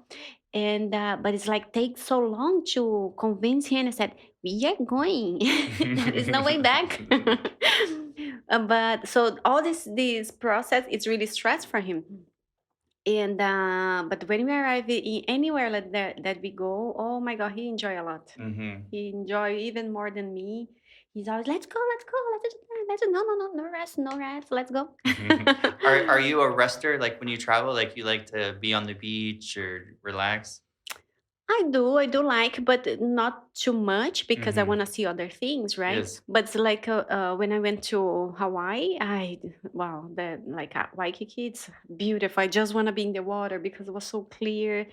And but it's like takes so long to convince him. I said, we are going. There is no way back. But so all this process is really stress for him. And but when we arrive in anywhere like that we go, oh my God, he enjoy a lot. Mhm. He enjoy even more than me. He's always, let's go, let's go, let's do that, let's do, no, no, no, no rest, no rest, let's go. Are you a rester, like, when you travel, like, you like to be on the beach or relax? I do like, but not too much because I want Mhm. to see other things, right? Yes. But it's like when I went to Hawaii, wow, the like Waikiki, it's beautiful. I just want to be in the water because it was so clear,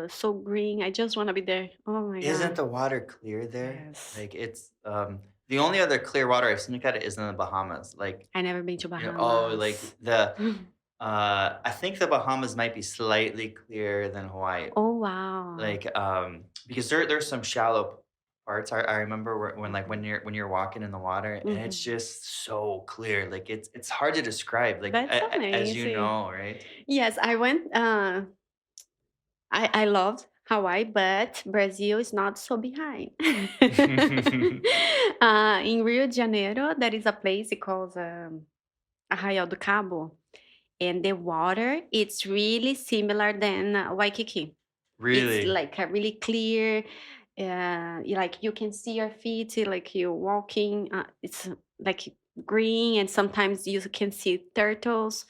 so green. I just want to be there. Oh my Isn't God, the water clear there? yes. Like, the only other clear water I've seen like that is in the Bahamas, like, I never been to like, Bahamas. I think the Bahamas might be slightly clearer than Hawaii. Oh wow. Like, because there's some shallow parts I remember when, like, Okay. when you're walking in the water, and it's Hmm. just so clear, like, it's hard to describe, like, That's as you amazing. know, right? Yes, I went. I loved Hawaii, but Brazil is not so behind. In Rio de Janeiro, there is a place called Arraial do Cabo, and the water it's really similar than Waikiki. It's Really? like a really clear, like you can see your feet, like you're walking. It's like green, and sometimes you can see turtles.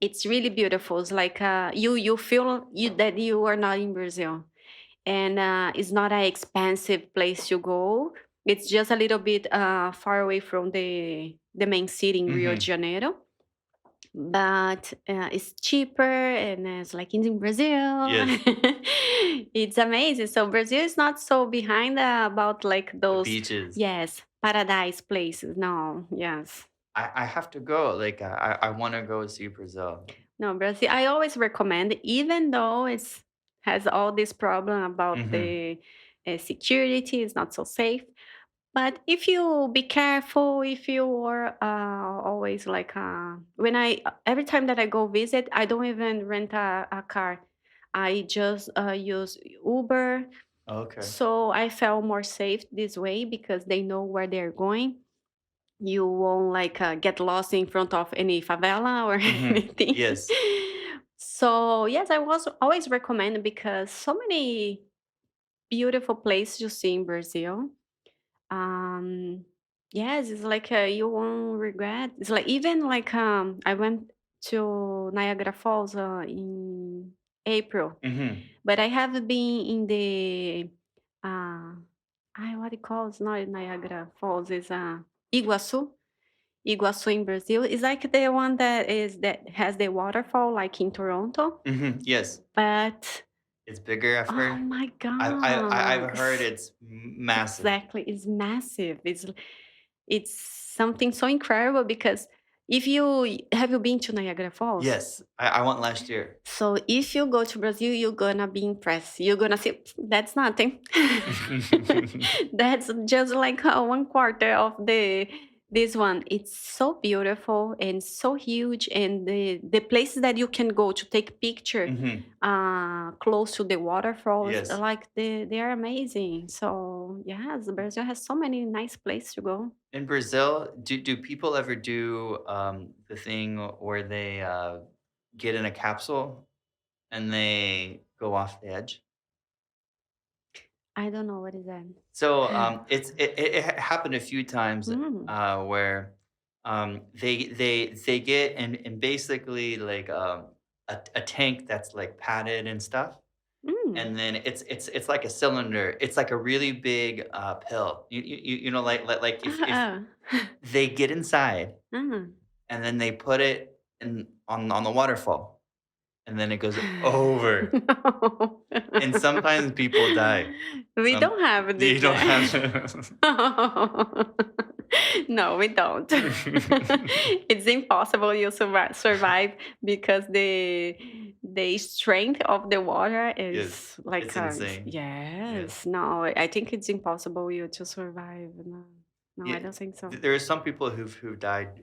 It's really beautiful. It's like you feel that you are not in Brazil, and it's not an expensive place to go. It's just a little bit far away from the main city in Rio de Mm-hmm. Janeiro, but it's cheaper and it's like in Brazil. Yes. It's amazing. So Brazil is not so behind about like The those, beaches. yes, paradise places. No, yes. I have to go. Like I want to go see Brazil. No, Brazil. I always recommend, even though it's has all this problem about Mm-hmm. the security, it's not so safe. But if you be careful, if you are always like when I every time that I go visit, I don't even rent a car. I just use Uber. Okay. So I felt more safe this way because they know where they're going. You won't like get lost in front of any favela or Mm-hmm. anything. Yes. So yes, I was always recommend because so many beautiful places you see in Brazil. um yes, it's like you won't regret. It's like even like I went to Niagara Falls in April, Mm-hmm. but I have been in the uh what it calls, not Niagara Falls, is Iguaçu. Iguaçu in Brazil is like the one that has the waterfall like in Toronto, Mm-hmm. Yes. but It's bigger, I've oh heard. my I've god, heard it's massive. exactly, it's massive. It's something so incredible because if you have you been to Niagara Falls? Yes, I went last year. So if you go to Brazil, you're gonna be impressed. You're gonna see that's nothing. That's just like one quarter of the this one. It's so beautiful and so huge, and the places that you can go to take picture Mm-hmm. close to the waterfalls, Yes. like they are amazing. So yes, Brazil has so many nice places to go. In Brazil, do people ever do the thing where they get in a capsule and they go off the edge? I don't know what is that. So it happened a few times Mm, where they get in basically like a tank that's like padded and stuff, mm. and then it's like a cylinder. It's like a really big pill. You know like if Uh, they get inside uh. and then they put it in on the waterfall, and then it goes over, No. and sometimes people die. We Some don't have you this. don't have. No, we don't. It's impossible you survive because the strength of the water Yes, is like it's insane. Yes. yes. No, I think it's impossible you to survive. No, no, I Yeah, don't think so. there are some people who've died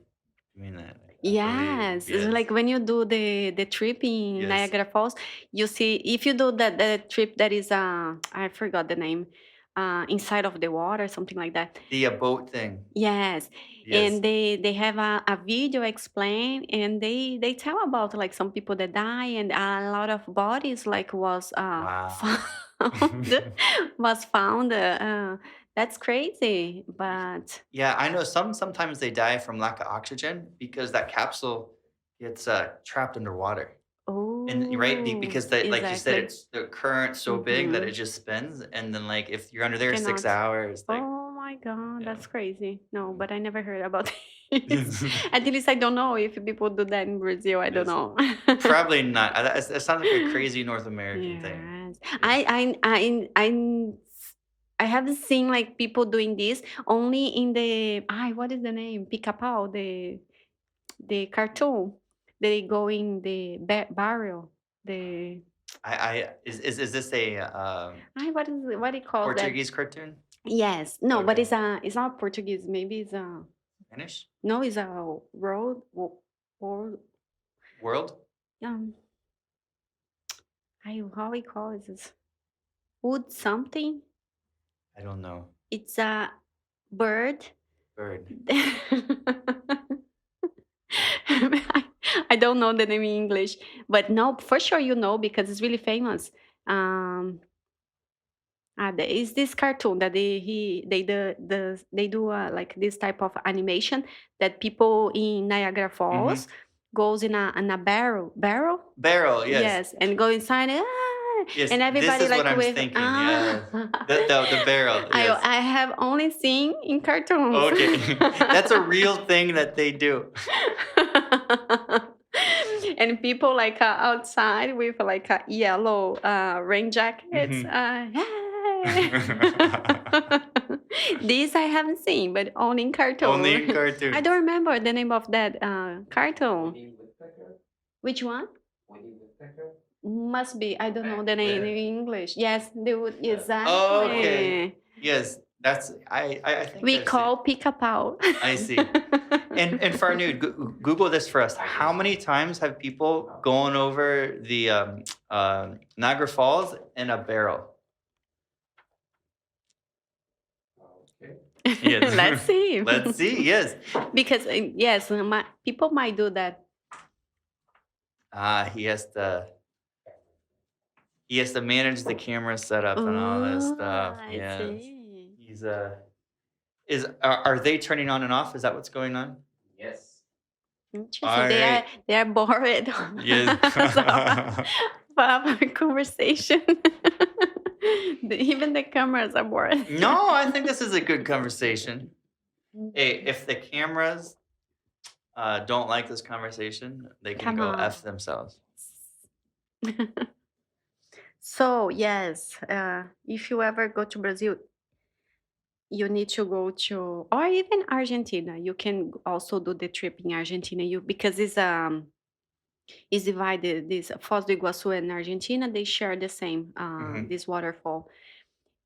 doing that, I believe. Yes, it's Yes, like when you do the trip in yes. Niagara Falls, you see if you do that the trip that is I forgot the name, inside of the water, something like that. The boat thing. Yes, Yes. and they have a video explain, and they tell about like some people that die, and a lot of bodies like was Wow. found was found. That's crazy, Y- but Yeah, I know sometimes they die from lack of oxygen because that capsule gets trapped underwater. And right, oh, because that like you said, exactly. it's the current so big that it Mm-hmm. just spins, and then like if you're under there 6 Cannot. hours, like Oh my God, yeah. that's crazy. No, Mm. but I never heard about this. At least I don't know if people do that in Brazil. I don't Yes. know. Probably not. It sounds like a crazy North American thing. Yes, Yes. I haven't seen like people doing this only in the what is the name? Pica-pau, the cartoon. They go in the barrel. The I is this a what it calls that? Portuguese cartoon? Yes, no, but Okay. it's not Portuguese. Maybe it's a Spanish? no, it's a world. World? Um, how we call it this? Wood something. I don't know. It's a bird. Bird. I, I don't know the name in English, but no, for sure you know because it's really famous. Um, there is this cartoon that they do like this type of animation that people in Niagara Mm-hmm. Falls goes in a barrel. Barrel, yes. Yes, and go inside. Yes, And this everybody is what like I'm with thinking. Yes, the barrel. Yes. I have only seen in cartoons. Okay, that's a real thing that they do. And people like outside with like a yellow rain jackets. Hey. This I haven't seen, but only in cartoon. Only in I cartoons. don't remember the name of that cartoon. Woody Woodpecker? Which one? Woody Woodpecker? Must be. I don't know the name in English. Yes, they would Yeah. exactly. Oh, okay. Yes, that's I think We I've call pica-pau. I see. And Farnood, Google this for us. How many times have people gone over the Niagara Falls in a barrel? Okay. Yes. Let's see. Let's see. Yes. Because yes, people might do that. He has to manage the camera setup and all this Ooh, stuff. I Yes. see. He's are they turning on and off? Is that what's going on? Yes. Interesting. All right. They are bored. Yes. For our conversation. Even the cameras are bored. No, I think this is a good conversation. Hey, if the cameras don't like this conversation, they can Come go on. F themselves. So yes, if you ever go to Brazil, you need to go to, or even Argentina. You can also do the trip in Argentina. Because it's divided. This Foz do Iguaçu and Argentina, they share the same Mhm. this waterfall.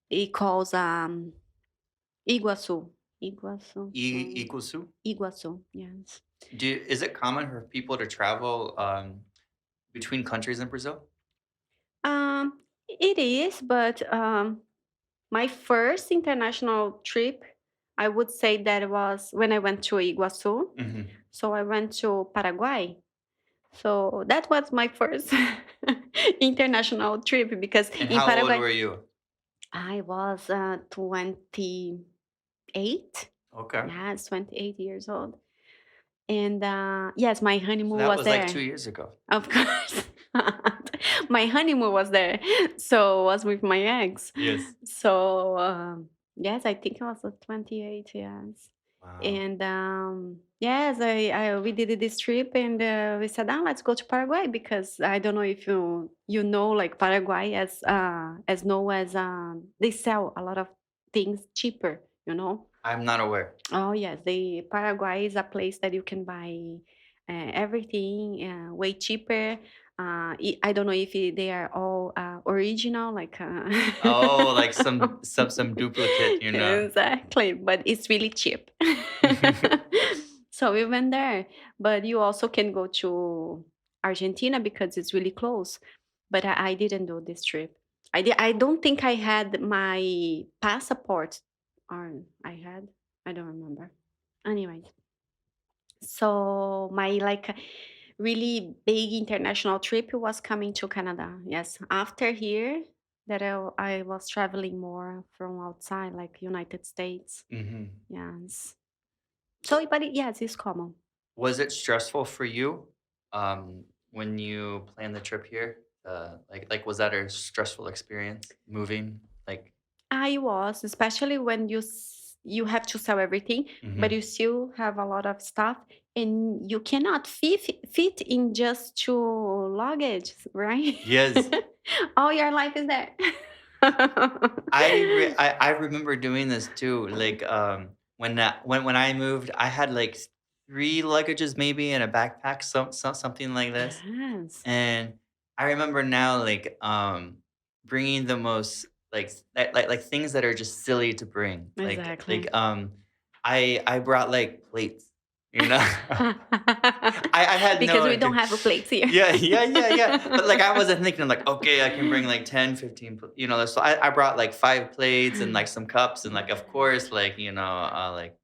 It calls Iguaçu. Iguaçu. Iguaçu? Iguaçu. Yes. Is it common for people to travel between countries in Brazil? It is, but my first international trip, I would say that was when I went to Iguaçu. Mm-hmm. So I went to Paraguay. So that was my first international trip because And in how Paraguay old were you? I was 28. Okay. Yes, 28 years old. And yes, my So honeymoon that was was there. like 2 years ago. Of course. My honeymoon was there. So was with my ex. Yes. So yes, I think I was 28, yes. Wow. And yes, we did this trip and we said, let's go to Paraguay because I don't know if you know like Paraguay as known as they sell a lot of things cheaper, you know. I'm not aware. Oh yes, the Paraguay is a place that you can buy everything way cheaper. I don't know if they are all original, like. Oh, like some duplicate, you know. Exactly, but it's really cheap. So we went there, but you also can go to Argentina because it's really close. But I didn't do this trip. I don't think I had my passport, or I had. I don't remember. Anyways, so my like really big international trip was coming to Canada. Yes, after here that I was traveling more from outside, like United States. Mm-hmm. Yes. So, but yes, it's common. Was it stressful for you when you planned the trip here? Like was that a stressful experience moving? Like, I was, especially when you have to sell everything, but you still have a lot of stuff, and you cannot fit in just 2 luggage, right? yes. All your life is there. I remember doing this too. Like when I moved, I had like 3 luggages maybe in a backpack, something like this. Yes. And I remember now like bringing the most like things that are just silly to bring. Exactly. Like I brought like plates, you know. I had because no we don't idea. have a plate here. Yeah. But like I wasn't thinking like, okay, I can bring like 10, 15, you know. So I brought like 5 plates and like some cups and like of course like you know like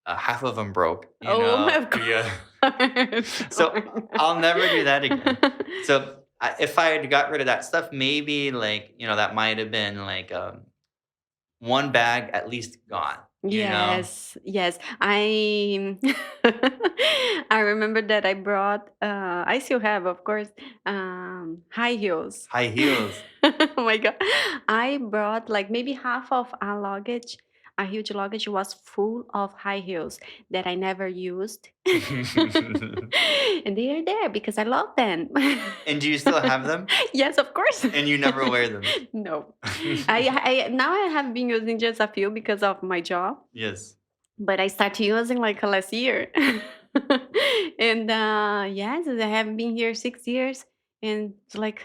half of them broke. You know. Of course. Yeah. So I'll never do that again. So if I had got rid of that stuff, maybe like you know that might have been like one bag at least gone, you know? Yes, yes. I I remember that I brought I still have, of course, high heels. High heels. Oh my god. I brought like maybe half of a luggage, a huge luggage was full of high heels that I never used. And they are there because I love them. And do you still have them? Yes, of course. And you never wear them? No. I now I have been using just a few because of my job, Yes. but I started using like last year. And yes, I have been here 6 years, and it's like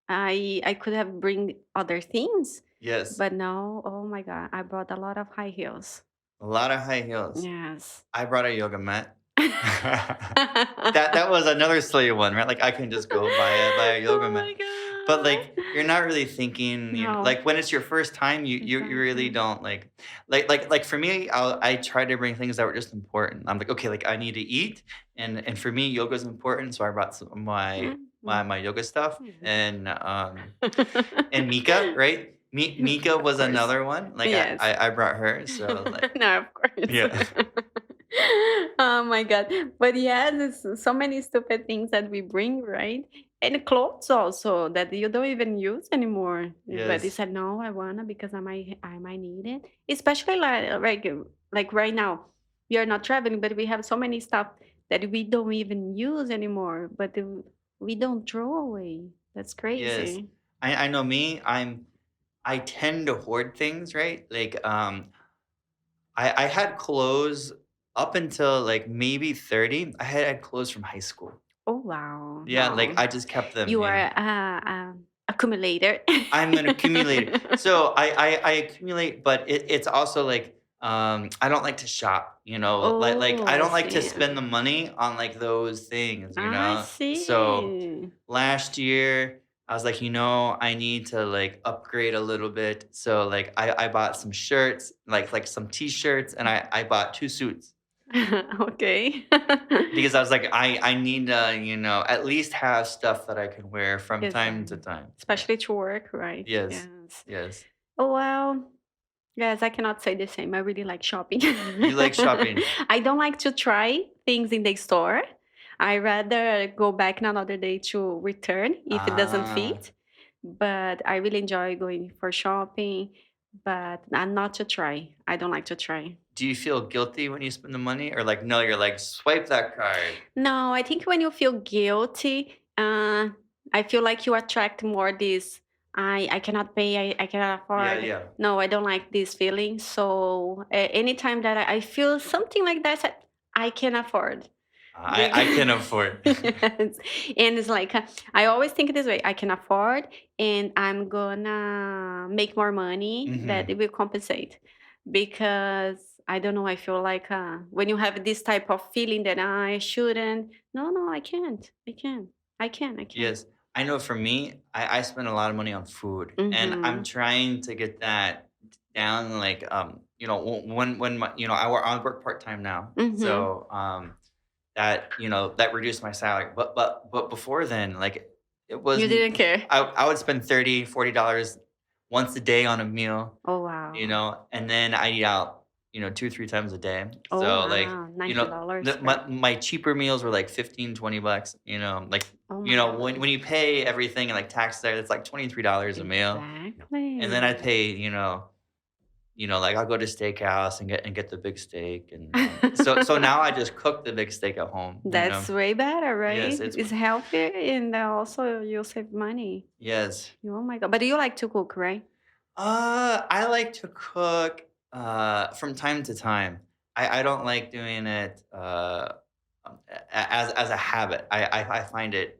I could have bring other things, Yes. but no. Oh my god, I brought a lot of high heels. A lot of high heels. Yes. I brought a yoga mat. That was another silly one, right? Like I can just go buy a yoga Oh mat. my But like god. you're not really thinking, No. like when it's your first time, you really Exactly. don't like for me, I try to bring things that were just important. I'm like, okay, like I need to eat, and for me, yoga is important, so I brought some of my yoga stuff, and Mika, right? Mika Of was course. another one. Like Yes. I brought her, so like No, of course. yeah. Oh my god. But yeah, there's so many stupid things that we bring, right? And clothes also that you don't even use anymore. But you Yes. said no, I wanna because I might need it. Especially like right now. We are not traveling, but we have so many stuff that we don't even use anymore. But we don't throw away. That's Yes. crazy. I know me. I tend to hoard things, right? Like I had clothes up until like maybe 30. I had clothes from high school. Oh wow. Yeah, like No. I just kept them, You you are know. a accumulator. I'm an accumulator. So I accumulate, but it's also like I don't like to shop, you know. Like Oh, I I don't like to see. spend the money on like those things, you I know. So see. last year I was like, I need to like upgrade a little bit. So like I bought some shirts, like some t-shirts, and I bought two suits Okay. because I was like, I need to, at least have stuff that I can wear from time to Exactly. time. Yeah. Especially to work, right? Yes. Yes. Yes. Oh well. Yes, I cannot say the same. I really like shopping. You like shopping. I don't like to try things in the store. I rather go back another day to return if it doesn't Ah. fit. But I really enjoy going for shopping, but not to try. I don't like to try. Do you feel guilty when you spend the money, or like no, you're like swipe that card? No, I think when you feel guilty, I feel like you attract more this. I cannot pay. I cannot Yeah, afford. yeah. No, I don't like this feeling. So anytime that I feel something like that, I can afford. I can afford. Yes. And it's like I always think this way: I can afford, and I'm gonna make more money that Hmm. it will compensate. Because I don't know, I feel like when you have this type of feeling that I shouldn't, no, no, I can't, I can. Yes, I know. For me, I spend a lot of money on food, and I'm Mm-hmm. trying to get that down. Like, when my, I work part time now, Mm-hmm. so that reduced my salary. But before then, like, it You wasn't. didn't care. I would spend $30-$40 once a day on a meal, Oh wow. and then I eat out, 2-3 times a day. Oh So like, wow. $90, right? my cheaper meals were like 15-20 bucks. Like, Oh my when god. you pay everything and like tax there, it's like $23 a meal, and then I Exactly. pay, like I'll go to steakhouse and get the big steak, and so now I just cook the big steak at home. That's way better, Yes, right? it's It's healthier and also you save money. yes. Oh my god. But you like to cook, right? I like to cook from time to time. I don't like doing it as a habit. I find it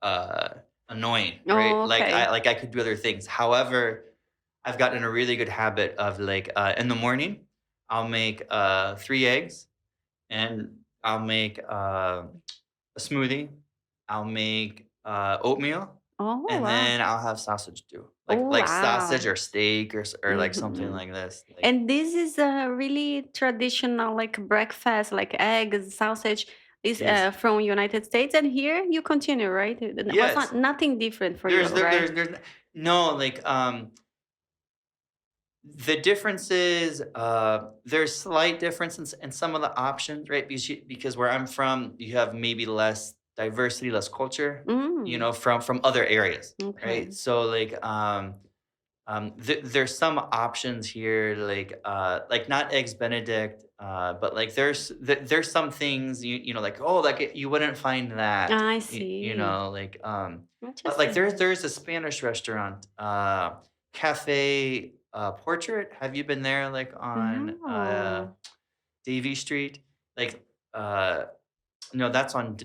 uh, annoying, right? Oh, Like I okay. like I could do other things. However, I've gotten a really good habit of like in the morning, I'll make 3 eggs, and I'll make a smoothie. I'll make oatmeal, Oh and wow. then I'll have sausage too, like Oh sausage wow. or steak or like something Hmm. like this. Like And this is a really traditional like breakfast, like eggs, sausage is yes, from United States, and here you continue, right? It was yes. not nothing different for you, There's right? no like The difference is there's slight difference in some of the options, right? Because where I'm from, you have maybe less diversity, less culture, Mm, from other areas, right? okay. So there's some options here, like not eggs Benedict, but like there's some things like you wouldn't find that, I see. but like Interesting. there's a Spanish restaurant, Cafe Portrait. Have you been there? Like on No. Davy Street, like uh no, that's on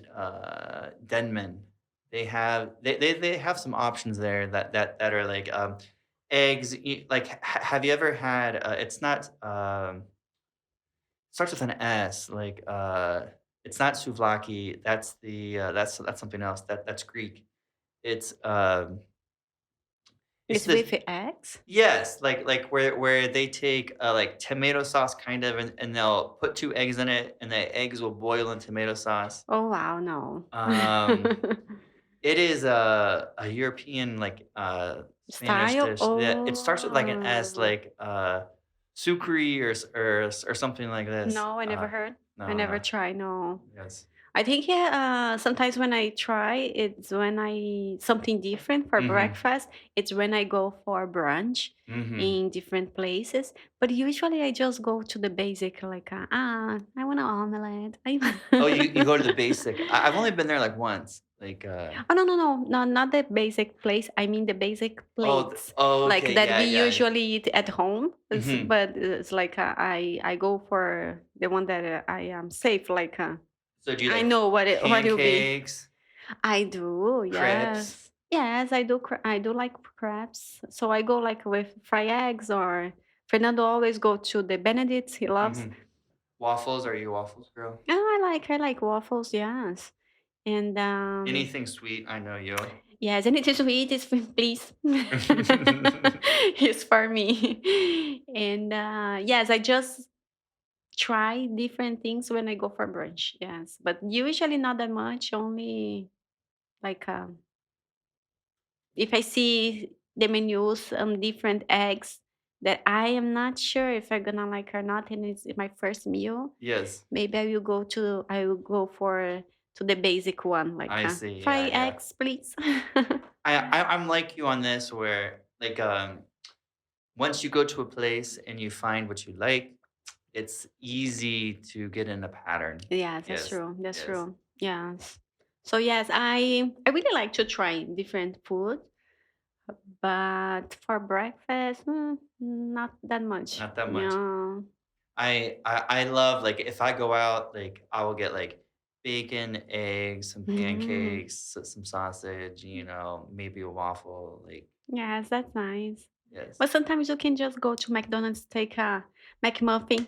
Denman. They have some options there that are like eggs. Have you ever had? It's not. Starts with an S. It's not souvlaki. That's something else. That's Greek. It's it's It's this. with eggs? Yes, like where they take like tomato sauce kind of, and they'll put two eggs in it, and the eggs will boil in tomato sauce. Oh, wow, no. Um, It is a European, Spanish Style? dish that it starts with, like, an S, Oh. sucre or something like this. No, I never heard. I No, never no. try, no. Yes. I think yeah, sometimes when I try, it's when I something different for Mhm. breakfast. It's when I go for brunch Mhm. in different places. But usually I just go to the basic, like I want an omelette. Oh, you go to the basic. I've only been there, like, once. Oh, no, no, no, no, not the basic place. I mean the basic plates, like Okay, that yeah, we yeah, yeah. usually eat at home. Mhm. But it's like I go for the one that I am safe. Like So do you I like know what it will be. pancakes, I do, crepes? yes. Yes, I do. I do like crabs. So I go like with fried eggs, or Fernando always go to the Benedict's. He loves. Mhm. Waffles? Are you a waffles girl? Oh, I like waffles. Yes, and Anything sweet, I know you. yes, and it is sweet. It's please. It's for me. And yes, I just try different things when I go for brunch. Yes, but usually not that much. Only like if I see the menus on different eggs that I am not sure if I'm gonna like or not, and it's my first meal, Yes. maybe I will go for to the basic one, like I see, yeah, fry yeah. eggs, please. I'm like you on this where, once you go to a place and you find what you like, it's easy to get in a pattern. Yes, that's Yes, true. That's yes, true. Yes. So yes, I really like to try different food, but for breakfast, not that much. not that much. Yeah. I love, like, if I go out, like, I will get, like, bacon, eggs, some Mhm. pancakes, some sausage, maybe a waffle, like, Yes, that's nice. yes. But sometimes you can just go to McDonald's, take a McMuffin.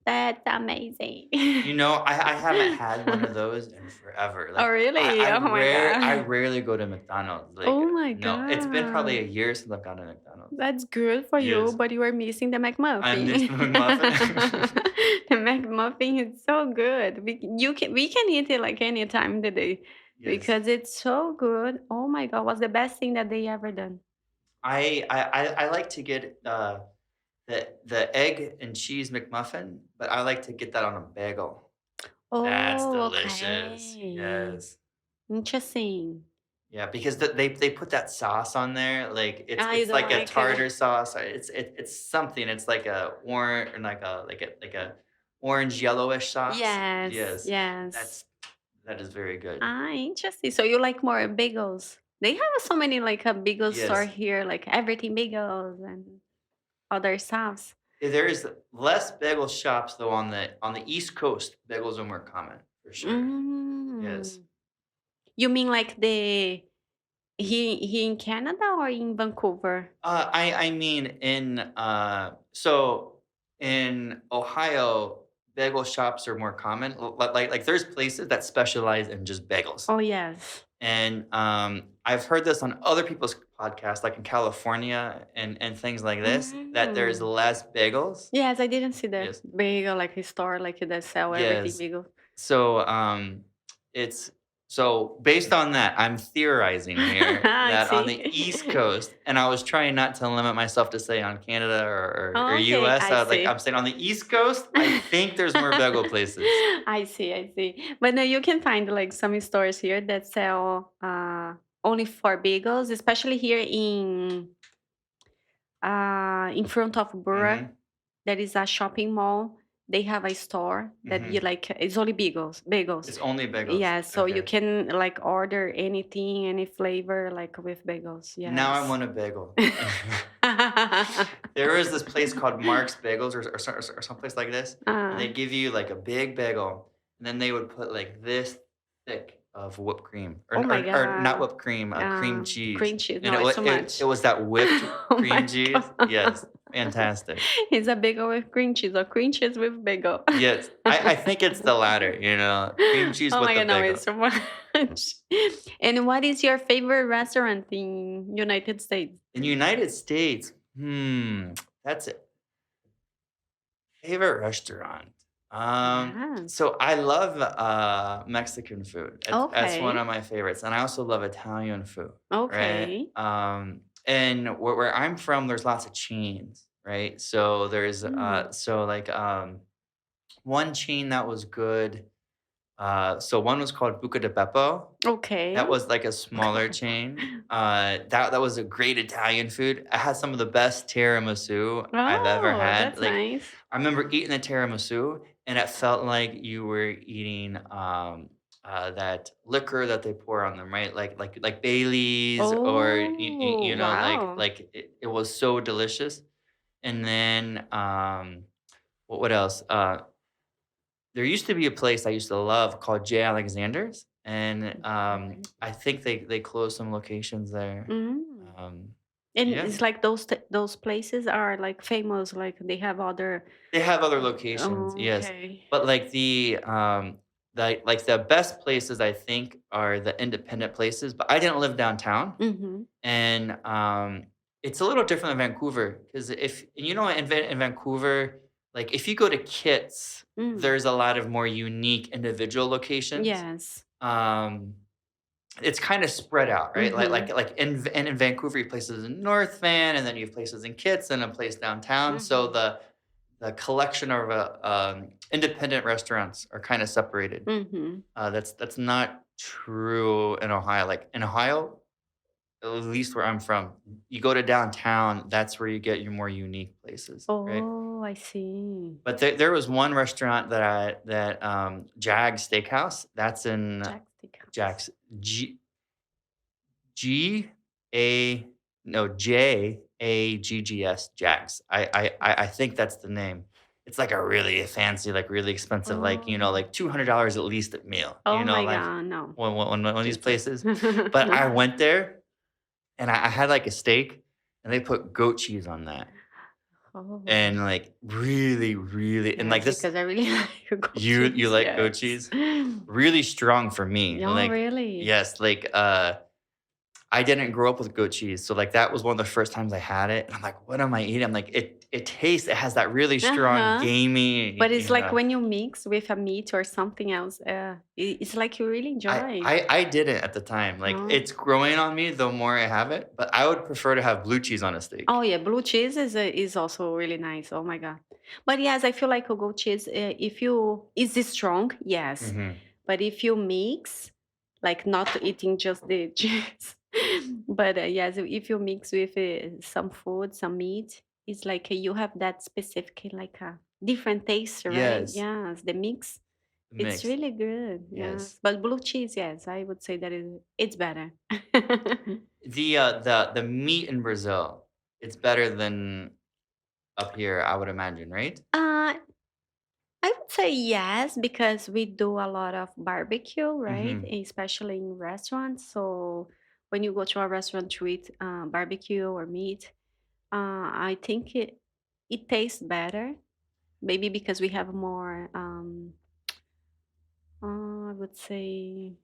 That's amazing. I haven't had one of those in forever. Oh, Like, really? Oh my I god. rarely go to McDonald's. Oh my No, it's been probably a god. year since I've gone to McDonald's. That's good for you, Yes. but you are missing the I miss McMuffin. the McMuffin. The McMuffin is so good. We can eat it like any time of the day Yes. because it's so good. Oh my god, what's the best thing that they ever done? I like to get, the egg and cheese McMuffin, but I like to get that on a bagel. That's Oh, delicious. okay. Yes. Interesting. Yeah, because they put that sauce on there, like, it's Ah, you it's don't like a like it? tartar sauce, it's something, it's like a orange, or like a orange yellowish sauce. Yes, Yes, yes. that's that is very good. Ah, interesting. So you like more bagels? They have so many like a bagel store Yes. here, like everything bagels and other stuffs. There's less bagel shops, though, on the East Coast, bagels are more common, for sure. Yes. Mm. You mean like the here in Canada or in Vancouver? I mean, in Ohio, bagel shops are more common. There's places that specialize in just bagels, Oh yes. and I've heard this on other people's podcasts, like in California and things like this, that there's Mm. less bagels. Yes, I didn't see the Yes, bagel like a store like that sell everything yes. bagel. So it's So based on that, I'm theorizing here I that on the East see. Coast, and I was trying not to limit myself to say on Canada or Okay, US. I I'm see. saying on the East Coast, I think there's more bagel places. I see, I see. But no, you can find like some stores here that sell only for bagels, especially here in front of Bura. Hmm. There is a shopping mall. They have a store that you Hmm. like. It's only bagels. It's only bagels. Yeah, so you Okay. can like order anything, any flavor, like with bagels. Now I Yes. want a bagel. There is this place called Mark's Bagels or someplace like this, and uh, they give you like a big bagel, and then they would put like this thick of whipped cream, oh my or not god. whipped cream, cream cheese, Cream cheese. and No, it's too it much. was that whipped Oh cream my cheese. god. Yes, fantastic. It's a bagel with cream cheese or cream cheese with bagel. Yes, I think it's the latter. Cream cheese Oh with my the god, no, bagel. it's too much. And what is your favorite restaurant in United States? In the United States, that's it. Favorite restaurant? Yes. So I love Mexican food. That's one Okay. of my favorites, and I also love Italian food, right? Okay. And where I'm from, there's lots of chains, right? So there's Mm. one chain that was good. So one was called Buca de Beppo. That Okay. was like a smaller chain. That was a great Italian food. It had some of the best tiramisu I've ever Oh, had. that's Like nice. I remember eating the tiramisu, and it felt like you were eating that liquor that they pour on them, right? Like Bailey's, or Oh, wow. it was so delicious. And then what else? There used to be a place I used to love called J. Alexander's, and I think they closed some locations there. Mm. Um, And yeah, it's like those places are like famous, like they have other. they have other locations, Oh, yes, okay. but like the best places I think are the independent places. But I didn't live downtown, Mm-hmm. and it's a little different in Vancouver because if in Vancouver, like if you go to Kits, Mm. there's a lot of more unique individual locations. Yes. Um, it's kind of spread out, right? Mm-hmm. In Vancouver, you have places in North Van, and then you have places in Kits, and a place downtown. So Mm-hmm. the collection of independent restaurants are kind of separated. Mm-hmm. That's not true in Ohio. Like in Ohio, at least where I'm from, you go to downtown, that's where you get your more unique places, right? Oh, I see. But there was one restaurant Jags Steakhouse. That's in Jack Steakhouse. Jack's G G A no JAGGS Jags. I think that's the name. It's like a really fancy, like really expensive, Oh. like $200 at least a meal. Oh my Like god, no. one of these Jesus. places. But I went there, and I had like a steak, and they put goat cheese on that, Oh. and like really, really, and like Yes, this, because I really like goat you cheese. like goat Yes. cheese, really strong for me. Oh, Like really? yes, I didn't grow up with goat cheese, so, like, that was one of the first times I had it, and I'm like, "What am I eating?" I'm like, it has that really strong Uh-huh. gamey, But it's like when you mix with a meat or something else, it's like you really enjoy. I didn't at the time, like, No. it's growing on me the more I have it, but I would prefer to have blue cheese on a Oh steak. yeah, blue cheese is also really nice. Oh my god. But yes, I feel like a goat cheese. If you is it strong? Yes. Mhm. But if you mix, like not eating just the cheese, but yes, if you mix with some food, some meat, it's like you have that specific like a different taste, right? Yes, Yes, the mix. It's mix, really good. yes. Yes, but blue cheese, yes, I would say that it's better. The meat in Brazil, it's better than up here, I would imagine, right? uh, I would say yes, because we do a lot of barbecue, right? Mhm. Especially in restaurants. So when you go to a restaurant to eat barbecue or meat, I think it tastes better. Maybe because we have more, I would say,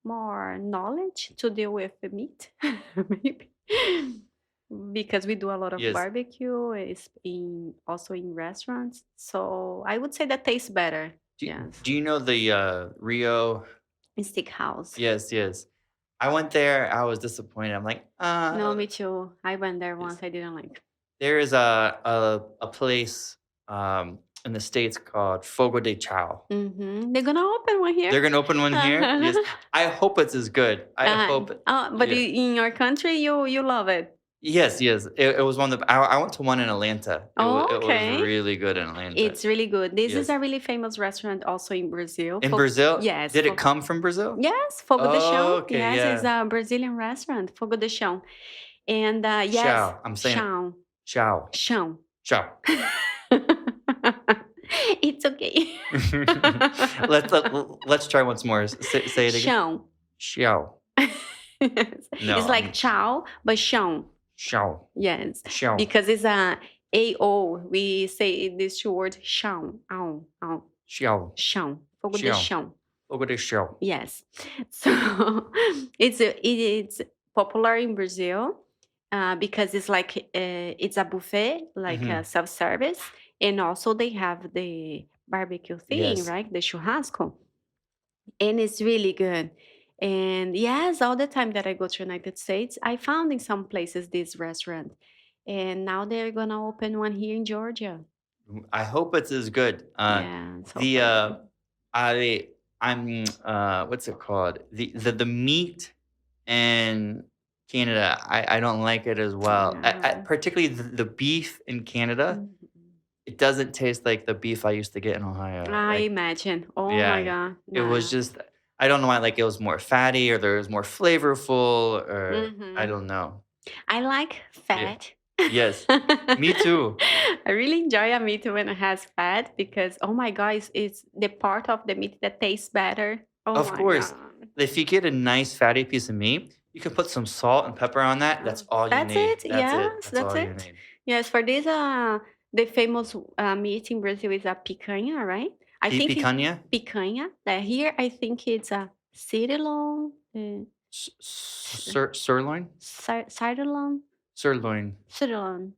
more knowledge to deal with the meat. Maybe because we do a lot of Yes. barbecue, is in also in restaurants. So I would say that tastes better. Yes. Do you know the Rio? Steakhouse. Yes, yes. I went there. I was disappointed. I'm like, No, me too. I went there once. I didn't like. there is a place in the States called Fogo de Chao. They're gonna open one here. They're gonna open one here. Yes, I hope it's as good. I hope. But Yeah. in your country, you love it. Yes, yes. It was one that I went to one in Atlanta. It was Okay. really good in Atlanta. It's really good. This is Yes. a really famous restaurant also in Brazil. In Brazil? Yes. Did it come from Brazil? Yes, Fogo de Chão. Okay, Yes, yeah. it's a Brazilian restaurant, Fogo de Chão. And yes, Chao. I'm saying Chão. Chao. Chão. Chao. It's okay. Let's try once more. Say it again. Chão. Xiao. No, It's like chow, but chão. Xiao. Yes. Xiao. Because it's a AO. We say these two words chão. Ao. Ao. Xiao. Chão. Fogo de Chão. chão. Fogo de Xiao. Yes. So it's popular in Brazil because it's like it's a buffet, like a self-service, and also they have the barbecue thing, Yes. right? The churrasco, and it's really good. And yes, all the time that I go to United States, I found in some places this restaurant, and now they're gonna open one here in Georgia. I hope it's as good. Yeah. So I'm what's it called? The meat in Canada, I don't like it as well. Yeah. Particularly the beef in Canada, it doesn't taste like the beef I used to get in Ohio. I Like, imagine. Oh yeah, my God. it was just I don't know why, like it was more fatty or there was more flavorful or I don't know. I like fat. Yes. Me too. I really enjoy a meat when it has fat because, oh my God, it's the part of the meat that tastes better. Oh Of my course. God. If you get a nice fatty piece of meat, you can put some salt and pepper on that. That's all you That's need. it. That's Yes, it. that's all you it. need. Yes, for this, the famous meat in Brazil is a picanha, right? I think Picanha? picanha. That here, I think it's a sirloin. Sirloin? Sirloin. Sirloin. Sirloin.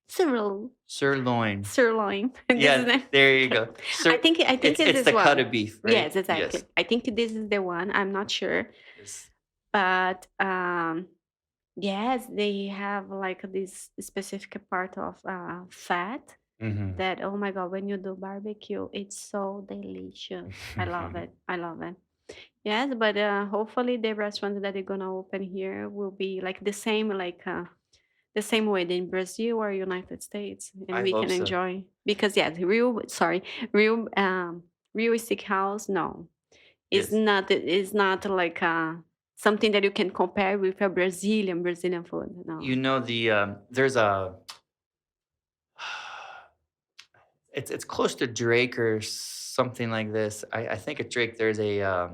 Sirloin. Sirloin. Sirloin. This is Yeah, the- there you go. I think it's this is the one. cut of beef, right? Yes, exactly. Yes. I think this is the one. I'm not sure, Yes. but yes, they have like this specific part of fat Mhm. that, oh my God, when you do barbecue, it's so delicious. I love it. I love it. Yes, but hopefully the restaurants that they're gonna open here will be like the same, like the same way in Brazil or United States, and I we hope can so. enjoy because yeah, the real steakhouse, no, it's Yes. not like something that you can compare with a Brazilian food. No. You know there's a it's close to Drake or something like this. I think at Drake there's a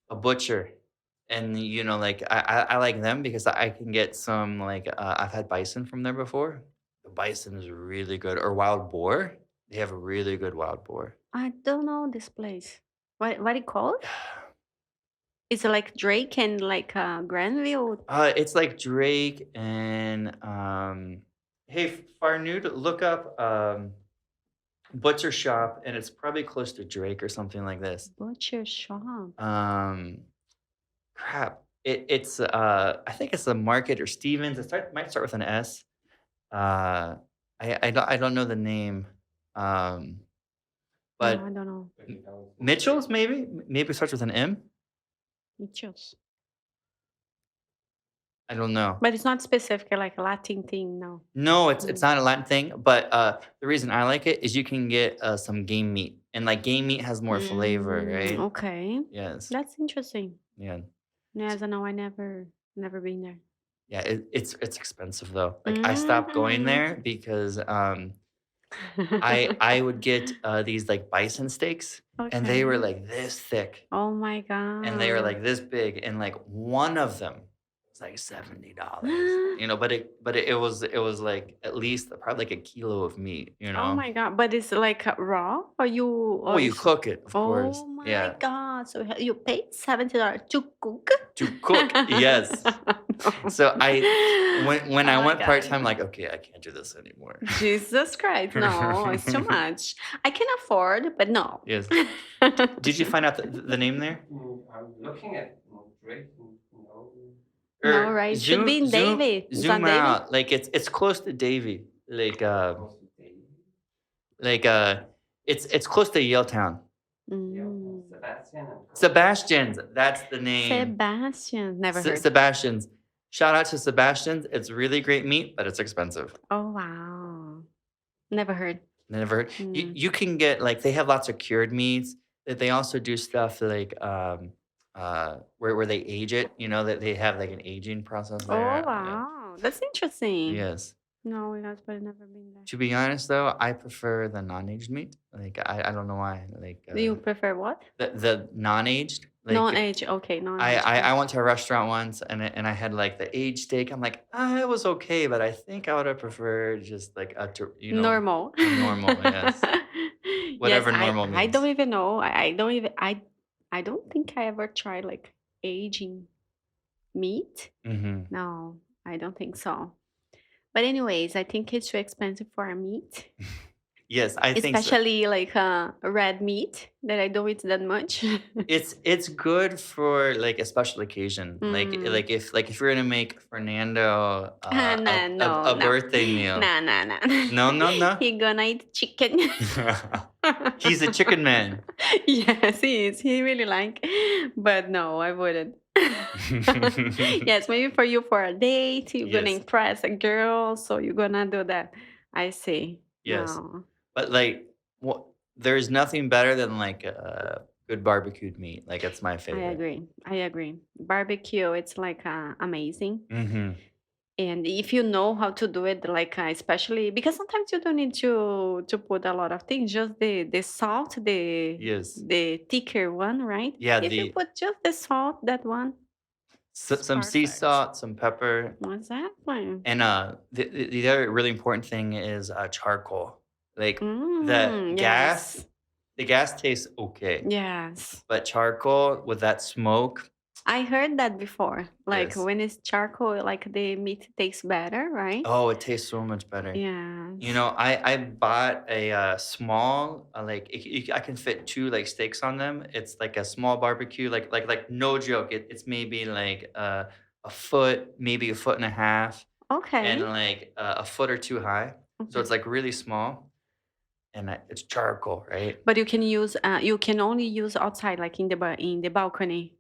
butcher, and you know, like I like them because I can get some like I've had bison from there before. The bison is really good, or wild boar. They have a really good wild boar. I don't know this place. What it called? Is it like Drake and like Granville? It's like Drake and hey Farnood, look up butcher shop, and it's probably close to Drake or something like this. Butcher shop. Crap. It's I think it's the Market or Stevens. Might start with an S. I don't know the name. No, But I don't know. Mitchell's maybe it starts with an M. Mitchell's. I don't know. But it's not specific like a Latin thing, no. No, it's not a Latin thing. But the reason I like it is you can get some game meat, and like game meat has more flavor, right? Okay. Yes. That's interesting. Yeah. Yes, I know. I never been there. Yeah. It's expensive though. Like I stopped going there because I would get these like bison steaks, and they were like this thick, Oh my God. and they were like this big, and like one of them was it's like $70. But it was like at least probably like a kilo of meat. Oh my God. But it's like raw or Oh, you it's cook it, of course. oh my Yeah, God. So you paid $70 to cook? to cook. Yes. No. So when Oh I my went part time, God. like, okay, I can't do this anymore. Jesus Christ. No, it's too much. I can afford, but no. Yes. Did you find out the name there? I'm looking at Drake. No. No, Or right? Should be in Davy. It's zoom on Davy? out. Like it's close to Davie. Close to Davy. Like it's close to Yaletown. Yeah, Mm. Sebastian and Sebastian's. That's the name. Sebastian. Never heard. Sebastian's. Shout out to Sebastian's. It's really great meat, but it's expensive. Oh, wow. Never heard. Never heard. Mm. You can get like they have lots of cured meats. That they also do stuff like where they age it. That they have like an aging process there. Oh, Yeah. wow. That's interesting. Yes. No, we have but never been there. To be honest, though, I prefer the non-aged meat. Like I don't know why. Like You prefer what? the non-aged. Like Non-age. Okay, non-age. I went to a restaurant once and I had like the aged steak. I'm like, it was okay, but I think I would have preferred just like Normal. normal. Yes. Whatever Yes, normal I don't means. even know. I don't think I ever tried like aging meat. Hmm. No, I don't think so. But anyways, I think it's too expensive for a meat, Yes, I think so. especially like red meat that I don't eat that much. It's good for like a special occasion. Like Mm. if you're gonna make Fernando Nah, no, a no. birthday meal. Nah, nah, nah. No. He gonna eat chicken. He's a chicken man. Yes, he is. He really like. But no, I wouldn't. Yes, maybe for you for a date, you're gonna Yes. impress a girl, so you're gonna do that. I see. Yes. No. But like, there's nothing better than like good barbecued meat. Like it's my I favorite. agree. I agree. Barbecue, it's like amazing. Mm-hmm. And if you know how to do it, like especially because sometimes you don't need to put a lot of things, just the salt, Yes. the thicker one, right? Yeah. If you put just the salt, that one, it's Some sea perfect. salt, some pepper, Exactly. and the other really important thing is charcoal. Like the gas, Yes. the gas tastes okay, Yes. but charcoal with that smoke, I heard that before. Like yes. when it's charcoal, like the meat tastes better, right? Oh, it tastes so much better. Yes. I bought a small I can fit two like steaks on them. It's like a small barbecue, like no joke. It's maybe like a foot, maybe a foot and a half, and Okay. like a foot or two high. So Okay. it's like really small, and it's charcoal, right? But you can use you can only use outside, like in the balcony.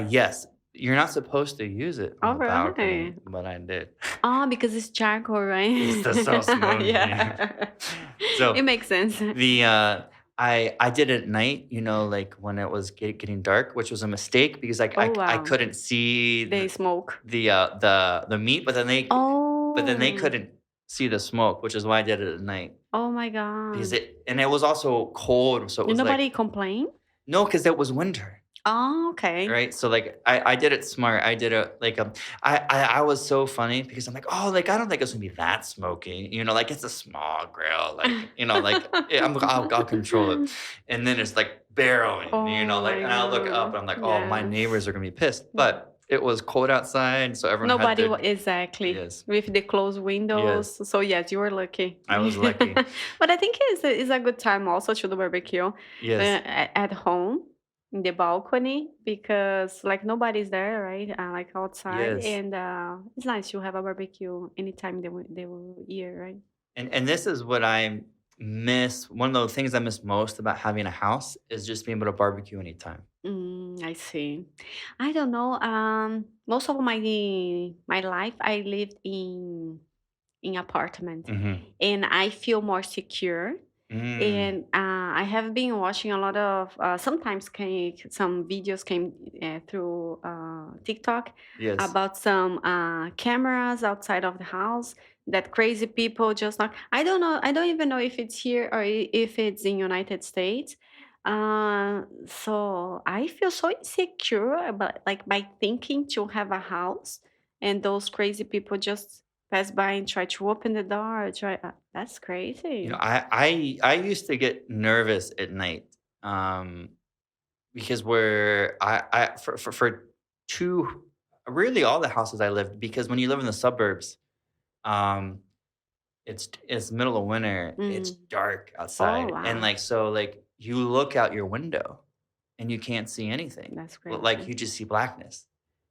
Yes, you're not supposed to use it on All the balcony, right. but I did. Oh, because it's charcoal, right? It's the so smooth. Yeah. So It makes sense. the I did it at night, like when it was getting dark, which was a mistake because Oh I wow. couldn't see They smoke. the meat, but then they Oh. couldn't see the smoke, which is why I did it at night Oh my because God. it was also cold, so it was Nobody like complain? no, because it was winter. Oh, okay. Right, so like I did it smart. I did it like I was so funny because I'm like, oh, like I don't think it's gonna be that smoky, like it's a small grill, like like I'll control it, and then it's like barreling, Oh like, my and I look up God. and I'm like, oh, my Yes. neighbors are gonna be pissed, but it was cold outside, so everyone had Nobody their exactly yes, with the closed windows. yes, So yes, you were lucky. I was lucky, But I think it's a good time also to do barbecue yes, at home in the balcony because like nobody's there, right? Like outside, yes. and it's nice to have a barbecue anytime they were year, right? And this is what I miss. One of the things I miss most about having a house is just being able to barbecue anytime. I see. I don't know. Most of my life I lived in apartment, Mm-hmm. and I feel more secure. And I have been watching a lot of sometimes some videos came through TikTok Yes. about some cameras outside of the house that crazy people just knock. I don't know. I don't even know if it's here or if it's in United States. So I feel so insecure about like by thinking to have a house, and those crazy people just pass by and try to open the door. Try that's You know, crazy. I used to get nervous at night, um, because where I for 2 really all the houses I lived because when you live in the suburbs, um, it's middle of winter, it's Mm. dark Oh outside, and, wow, like, so, like, you look out your window and you can't see anything. that's Like, crazy. you just see blackness,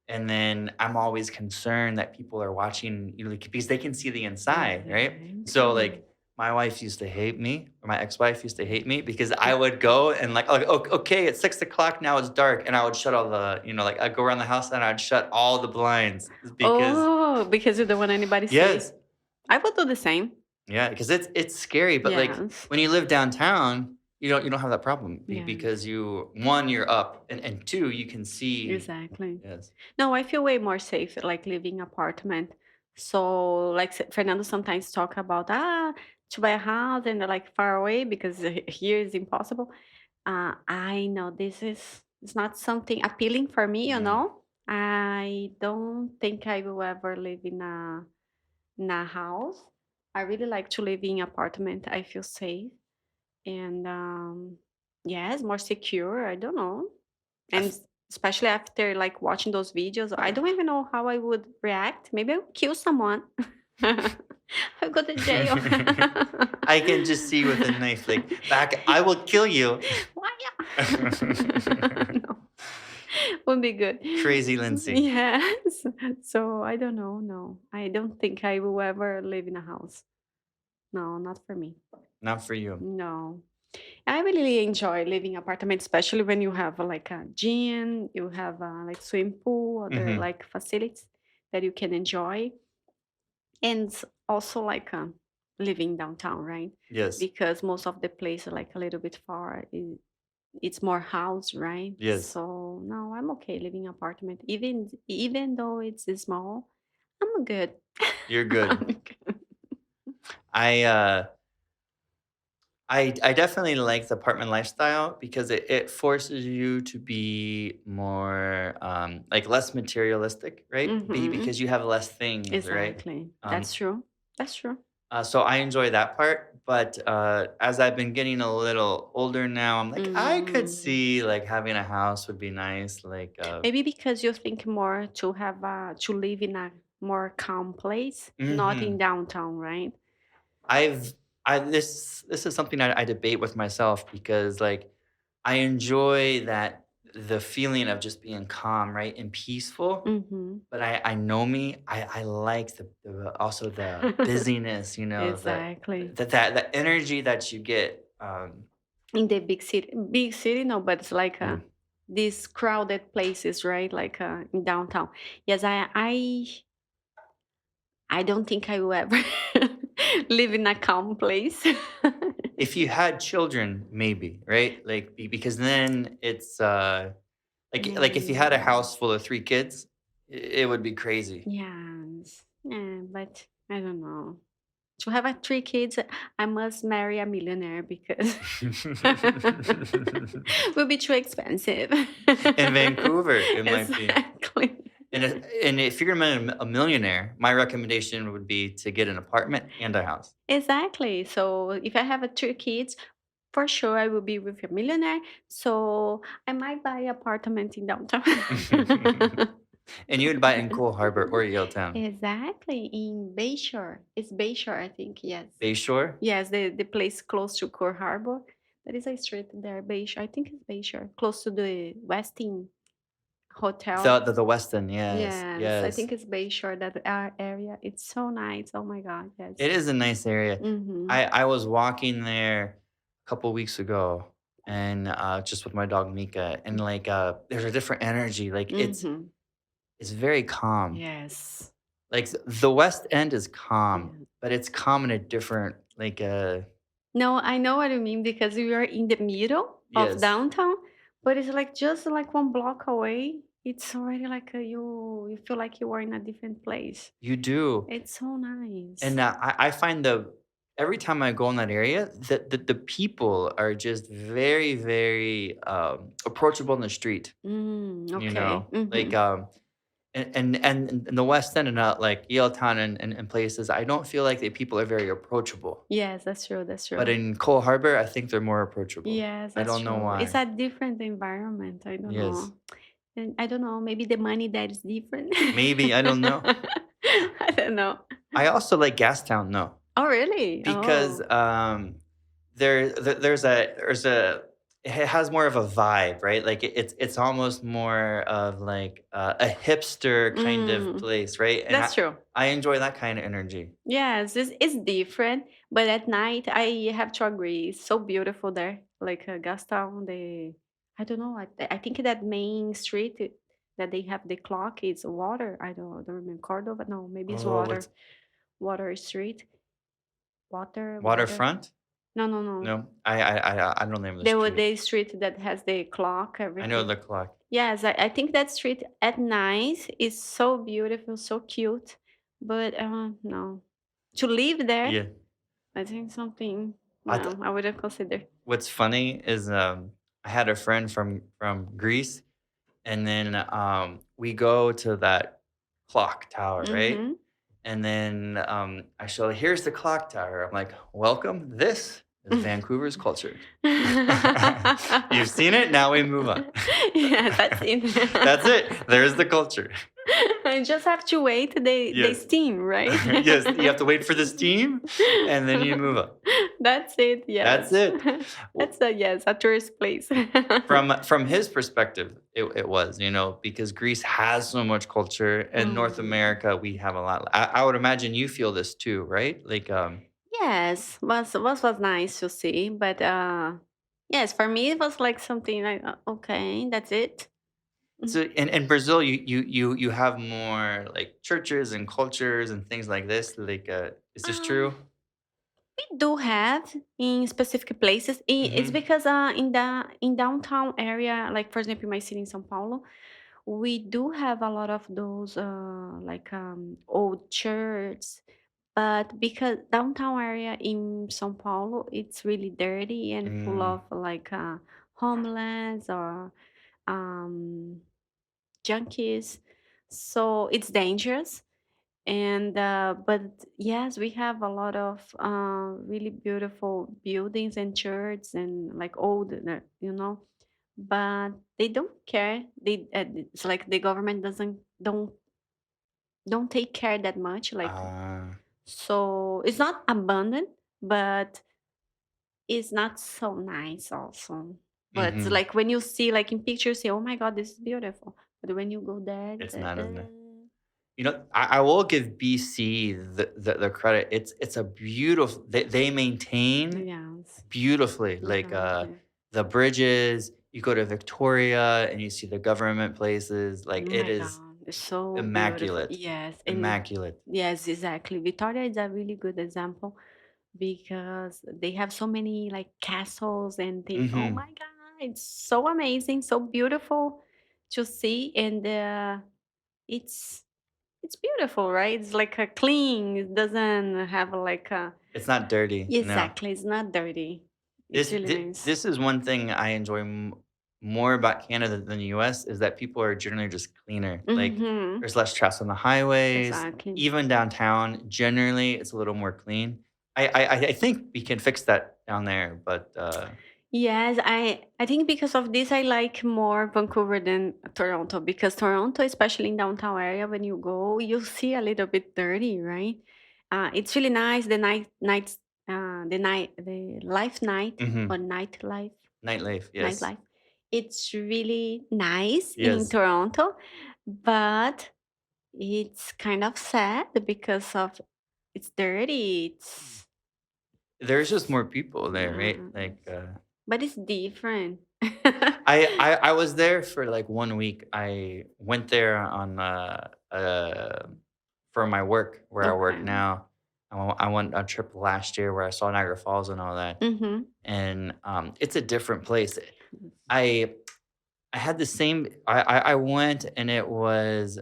and then I'm always concerned that people are watching, like, because they can see the inside, right? So, Exactly. like, my wife used to hate me, or my ex-wife used to hate me because I would go and, like, okay, it's 6 o'clock now, it's dark," and I would shut all the like, I'd go around the house and I'd shut all the blinds because Oh, because you don't want anybody to see. yes. I would do the same. Yeah, because it's scary, but, like, Yes. when you live downtown, you don't have that problem because Yes. you 1, you're up, and 2, you can see. Exactly. Yes. No, I feel way more safe like living apartment. So like Fernando sometimes talk about to buy a house and like far away because here is impossible. I know this is it's not something appealing for me, you Mm, know. I don't think I will ever live in a house. I really like to live in apartment. I feel safe and yes, more secure. I don't know. I And f especially after like watching those videos, I don't even know how I would react. Maybe I would kill someone. I'll go to jail. I can just see with a knife, like, "Back, I will kill you." Why? No, would be good. Crazy Lindsey. Yes. So I don't know. No, I don't think I will ever live in a house. No, not for me. Not for you. No. I really enjoy living apartment, especially when you have like a gym, you have like swim pool, other Mhm. like facilities that you can enjoy, and also like living downtown, right? Yes. Because most of the place are like a little bit far. It's more house, right? Yes. So no, I'm okay living apartment, even though it's small. I'm good. You're I'm good. good. I, uh I definitely like the apartment lifestyle because it forces you to be more, like, less materialistic, right? Hmm. Because you have less things, right? Exactly. Um, That's true. That's true. so I enjoy that part, but, as I've been getting a little older now, I'm like, I could Mm. see, like, having a house would be nice, like, Maybe because you think more to live in a more calm place, not in mhm. downtown, right? I've I this is something I debate with myself because, like, I enjoy that the feeling of just being calm, right, and peaceful, Mm-hmm. but I know me, I like the also the busyness, Exactly. that energy that you get, In the big city, no, but it's like mm, these crowded places, right? Like in downtown. Yes, I don't think I will ever live in a calm place. if you had children, maybe, right? Like, because then it's, like, if you had a Mm. house full of 3 kids, it would be crazy. Yes. Yeah, but I don't know. To have 3 kids, I must marry a millionaire because will be too expensive. In Vancouver, it might be. Exactly. And if you're gonna a millionaire, my recommendation would be to get an apartment and a house. Exactly. So if I have 3 kids, for sure I will be with a millionaire. So I might buy apartment in downtown. And you would buy it in Coal Harbor or Yaletown. Exactly. In Bayshore. It's Bayshore, I think. Yes. Bayshore? Yes, the place close to Core Harbor. There is a street there, Bayshore. I think it's Bayshore, close to the Westin Hotel. The Westin, yes, Yes, I yes. think it's Bayshore, that area. It's so nice. Oh my God, yes. It is a nice area. Mm-hmm. I was walking there a couple weeks ago and, just with my dog Mika, and, like, there's a different energy, like, Mm-hmm. it's very calm. Yes. Like, the West End is calm, Yeah. but it's calm in a different, like, No, I know what you mean because we are in the middle of yes, downtown, but it's like just like 1 block away. It's already like you feel like you are in a different place. you do. It's so nice. And, I find every time I go in that area, the people are just very, very approachable in the street. You Okay. know, like Mm-hmm. and in the West End and not like Yale Town and places, I don't feel like the people are very approachable. Yes, that's true. That's But true. in Cole Harbor, I think they're more approachable. Yes, I that's don't know true. It's why. a different environment. I don't Yes, know. And I don't know, maybe the money there is different. maybe I don't know. I don't know. I also like Gastown though. Oh, really? Because Oh. there's a it has more of a vibe, right? Like it's almost more of like a hipster kind of Mm, place, right? And that's true. I enjoy that kind of energy. Yes, it's different, but at night I have to agree, it's so beautiful there. Like Gastown, I don't know. I think that main street that they have the clock is water. I don't remember Cordova. No, maybe it's Oh, what's Water Street, water. waterfront? No, no, no. No, I don't name the There were street. the street that has the clock, I know everything. the clock. Yes, I think that street at night is so beautiful, so cute. But no, to live there, Yeah. I think something. I th- No, I wouldn't consider. what's funny is I had a friend from Greece, and then we go to that clock tower, right? Mm-hmm. And then I show, here's the clock tower. I'm like, welcome. This is Vancouver's culture. You've seen it. Now we move on. Yeah, that's it. That's it. There's the culture. I just have to wait the Yes. steam, right? Yes. You have to wait for the steam, and then you move on. That's it. Yes. That's it. Well, That's a tourist place. from his perspective, it was, because Greece has so much culture, and North Mm. America, we have a lot. I would imagine you feel this too, right? Like Yes, was nice to see, but yes, for me it was like something like okay, that's it. Mm. so in Brazil, you have more like churches and cultures and things like this. Like, is this Um, true? we do have in specific places. It's Mm-hmm. because in downtown area, like for example, my city in São Paulo, we do have a lot of those like old churches. But because downtown area in São Paulo, it's really dirty and full Mm. of like homeless or um, junkies, so it's dangerous. And but yes, we have a lot of really beautiful buildings and churches and like old, but they don't care. It's like the government don't take care that much. Like Uh, so, it's not abandoned, but it's not so nice also. But it's mm-hmm. like when you see like in pictures, say, "Oh my God, this is beautiful," but when you go there, It's not, isn't it? I will give BC the credit. It's a beautiful. They maintain yes, beautifully, like exactly. the bridges. You go to Victoria and you see the government places. Oh Like it my is God, it's so beautiful. immaculate, Yes, and immaculate. yes, exactly. Victoria is a really good example because they have so many like castles and things. Oh Mm-hmm. my God, it's so amazing, so beautiful to see, and it's it's beautiful, right? It's like a clean. It doesn't have like a It's not dirty. No. exactly. It's not dirty. It's really nice. This is one thing I enjoy more about Canada than the U.S. is that people are generally just cleaner. Like Mm-hmm. there's less stress on the highways, Exactly. even downtown. Generally, it's a little more clean. I think we can fix that down there, but Yes, I think because of this I like more Vancouver than Toronto because Toronto, especially in downtown area, when you go, you see a little bit dirty, right? It's really nice. The life night or mhm, nightlife. yes, It's really nice in yes. Toronto, but it's kind of sad because of it's dirty. There's just more people there, right? Yes, Like but it's different. I was there for like 1 week. I went there on for my work where I work Okay. now. I went on a trip last year where I saw Niagara Falls and all that, Mm-hmm. and it's a different place. I I had the same. I went and it was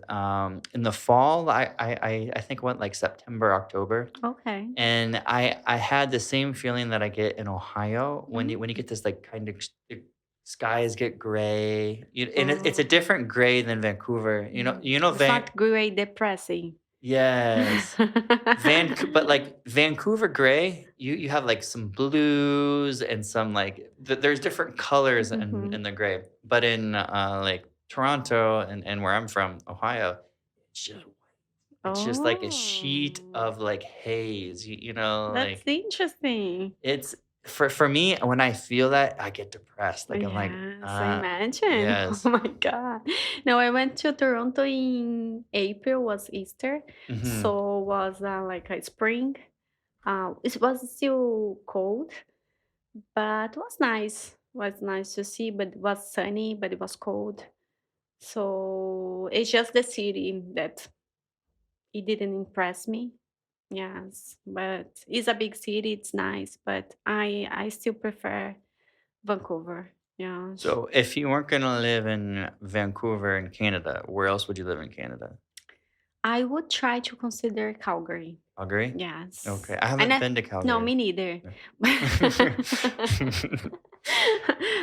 in the fall. I think I went like September, October, Okay. and I had the same feeling that I get in Ohio when you Mm. get this like kind of the skies get gray, and it's a Oh. different gray than Vancouver. It's not great depressing. Yes. But like Vancouver gray, you have like some blues and some like there's different colors in Mhm. the gray. But in like Toronto and where I'm from, Ohio, it's just it's just like a sheet Oh, of like haze. that's Like interesting. it's for me when I feel that I get depressed. Like I'm like, Yes, I imagine. Oh yes. my God. No, I went to Toronto in April, was Easter. Hmm. So was like a spring. It was still cold, but was nice. Was nice to see, but it was sunny, but it was cold. So it's just the city that it didn't impress me. Yes, but it's a big city. It's nice, but I still prefer Vancouver. Yes. So if you weren't gonna live in Vancouver in Canada, where else would you live in Canada? I would try to consider Calgary. Calgary? Yes. Okay, I And haven't been to no, Calgary. me neither. Yeah.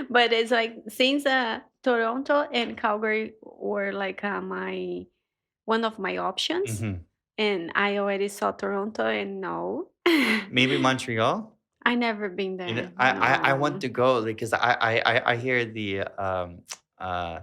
But it's like since Toronto and Calgary were like my one of my options, Mhm. and I already saw Toronto and no. Maybe Montreal? I never been there. I want No. to go because I hear the, uh,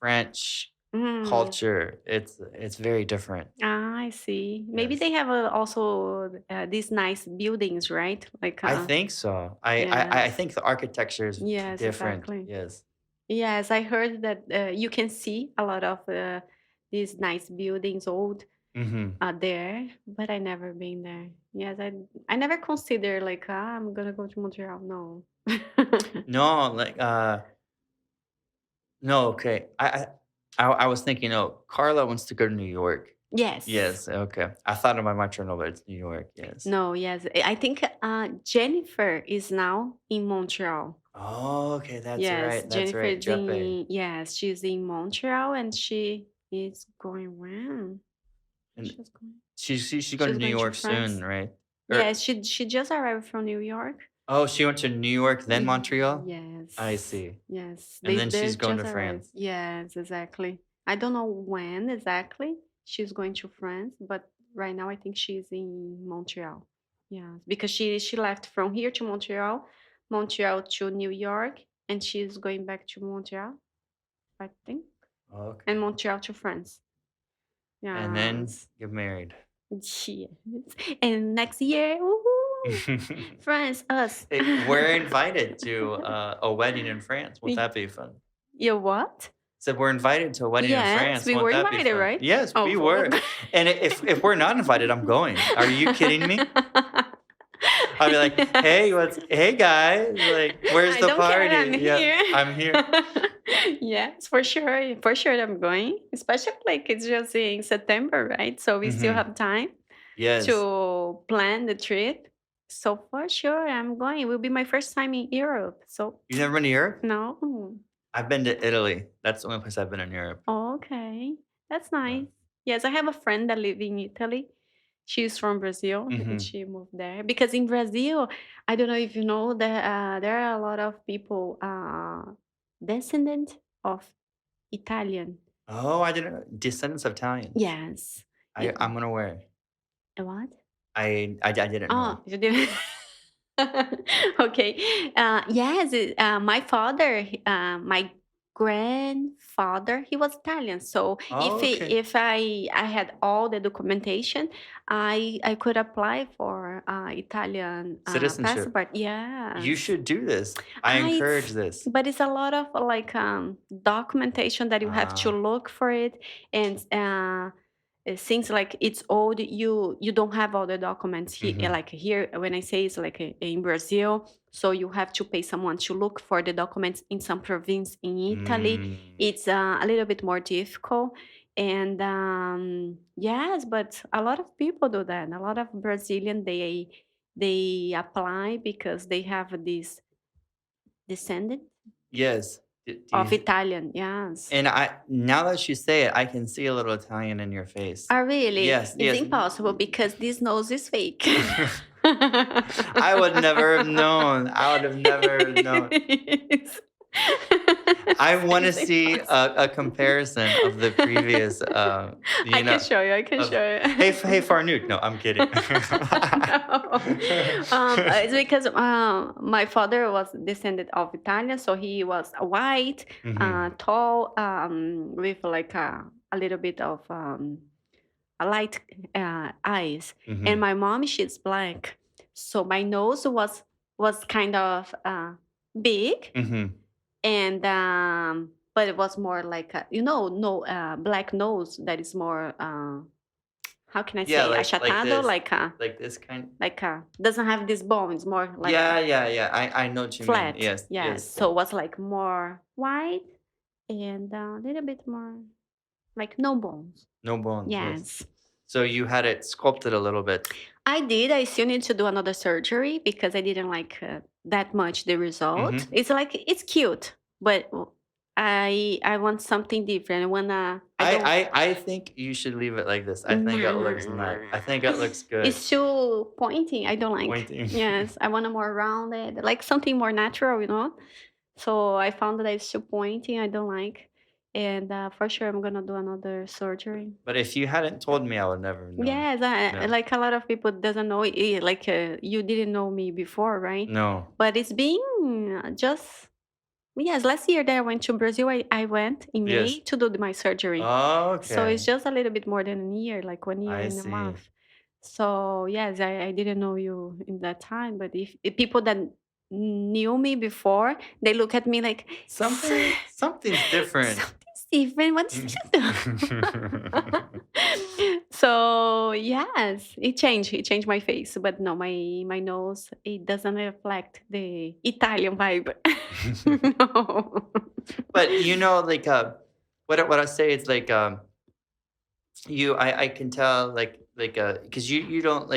French Mm. culture. It's very different. Ah, I see. Maybe Yes. they have also these nice buildings, right? Like I think so. I yes. think the architecture is Yes, different. exactly. Yes. Yes, I heard that you can see a lot of these nice buildings, old, Mhm. there, but I never been there. Yes, I never consider like I'm gonna go to Montreal. No. No, like, no, okay. I was thinking, oh, Carla wants to go to New York. Yes. Yes, okay. I thought about Montreal, but it's New York, yes. No. Yes. I think Jennifer is now in Montreal. Oh, okay, Yes, that's Jennifer right, is Jepe. in. Yes, she's in Montreal, and she is going when? And She's going. she's going to She's New going to York France. soon, right? Or Yeah, she just arrived from New York. oh, she went to New York, then Montreal? I Yes, see. yes, And then they she's going just to arrived. France. Yes, exactly. I don't know when exactly she's going to France, but right now I think she's in Montreal. Yes, because she left from here to Montreal, Montreal to New York, and she's going back to Montreal, I think, and Okay. Montreal to France. And then Yes. get married. Yes. And next year, woohoo, France, us. Hey, we're invited to a wedding in France. Won't that be fun? You what? Said we're invited to a wedding in Yes, France. we were Won't that be invited, fun? right? Yes, Oh, we were. And if we're not invited, I'm going. Are you kidding me? I'll be like, hey guys, like, where's I the don't care. I'm party? Yeah, here. I'm here. Yes, for sure. For sure, I'm going. Especially like it's just in September, right? So we still Hmm. have time Yes. to plan the trip. So for sure, I'm going. It will be my first time in Europe. So You never been to Europe? no. I've been to Italy. That's the only place I've been in Europe. Okay, that's Yeah. nice. Yes, I have a friend that lives in Italy. She's from Brazil and Hmm. she moved there because in Brazil, I don't know if you know that there are a lot of people descendant of Italian. Oh, I didn't know. Descendants of Italians. Yes. Yeah. I'm gonna wear. What? I didn't Oh, know. you didn't. Okay. Yes, my father, my grandfather, he was Italian. So Oh, okay. if I had all the documentation, I could apply for Italian Citizenship. passport. You Yes. should do this. I encourage It's this. but it's a lot of like documentation that you have to Uh, look for it, and since like it's old, you don't have all the documents here. mhm. Like here, when I say it's like in Brazil, so you have to pay someone to look for the documents in some province in Italy. Mm. It's a little bit more difficult. And yes, but a lot of people do that. A lot of Brazilian they apply because they have this descendant. Yes. Do of you, Italian. Yes. and now that you say it, I can see a little Italian in your face. Oh, really? Yes, It's yes. impossible because this nose is fake. I would never have known. I would have never known. It's, I want to it's see impossible. a comparison of the previous, I can show you. I can of, show you. hey, Farnoot. No, I'm kidding. No. It's because my father was descended of Italian, so he was white, Mhm. tall, with like a little bit of a light eyes, and Mhm. my mom, she's black, so my nose was kind of big, Mhm. and but it was more like no black nose that is more how can I Yeah, say achatado, like this kind. doesn't have this bone. It's more like Yeah, yeah, yeah. I know what you mean. flat. Yes, Yes, yes. so it was like more white and a little bit more like no bones. No bones. Yes. Yes. So you had it sculpted a little bit. I did. I still need to do another surgery because I didn't like that much the result. Mhm. It's like it's cute, but I want something different. I wanna. I don't. I think you should leave it like this. I think it looks nice. I think it looks good. It's too pointing. I don't like. Pointing. Yes, I want a more rounded, like something more natural. So I found that it's too pointing. I don't like, and for sure I'm gonna do another surgery. But if you hadn't told me, I would never know. Yes, No. like a lot of people doesn't know it, like you didn't know me before, right? No. But it's been just yes, last year that I went to Brazil, I went in May Yes. to do my surgery. So Okay. it's just a little bit more than a year, like 1 year I and a see. month. So yes, I didn't know you in that time, but if people that knew me before, they look at me like Something's different. something's different. What did you do? So yes, it changed. It changed my face, but no, my nose it doesn't reflect the Italian vibe. No. But like what I say is like I can tell because you don't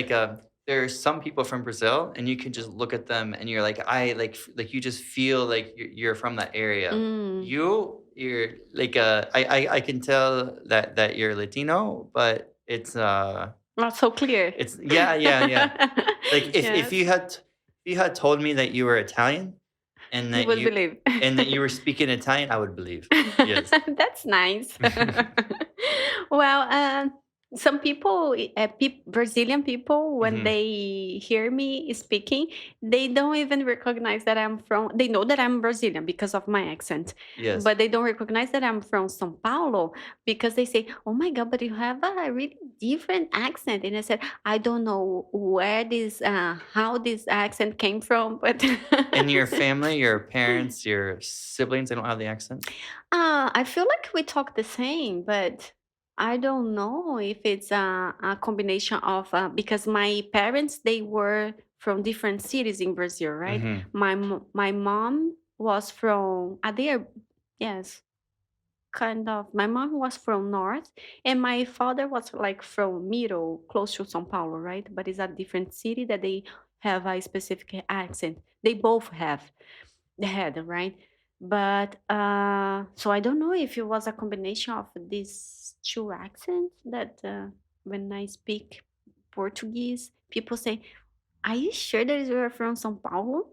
there's some people from Brazil and you can just look at them and you're like like you just feel like you're from that area. Mm. You're like I can tell that you're Latino, but it's Not so clear. it's yeah. Like if Yes. you had told me that you were Italian and You that would believe. and that you were speaking Italian, I would believe. Yes. That's nice. Well, some people, Brazilian people, when Mhm. they hear me speaking, they don't even recognize that I'm from. They know that I'm Brazilian because of my accent, Yes. but they don't recognize that I'm from São Paulo because they say, "Oh my God, but you have a really different accent." And I said, "I don't know where how this accent came from, but." And your family, your parents, your siblings, they don't have the accent? I feel like we talk the same, but I don't know if it's a combination of because my parents they were from different cities in Brazil, right? Mhm. My mom was from there, yes, kind of. My mom was from north, and my father was like from middle, close to São Paulo, right? But it's a different city that they have a specific accent. They both have the head, right? But so I don't know if it was a combination of these two accents that when I speak Portuguese, people say, "Are you sure that you are from São Paulo?"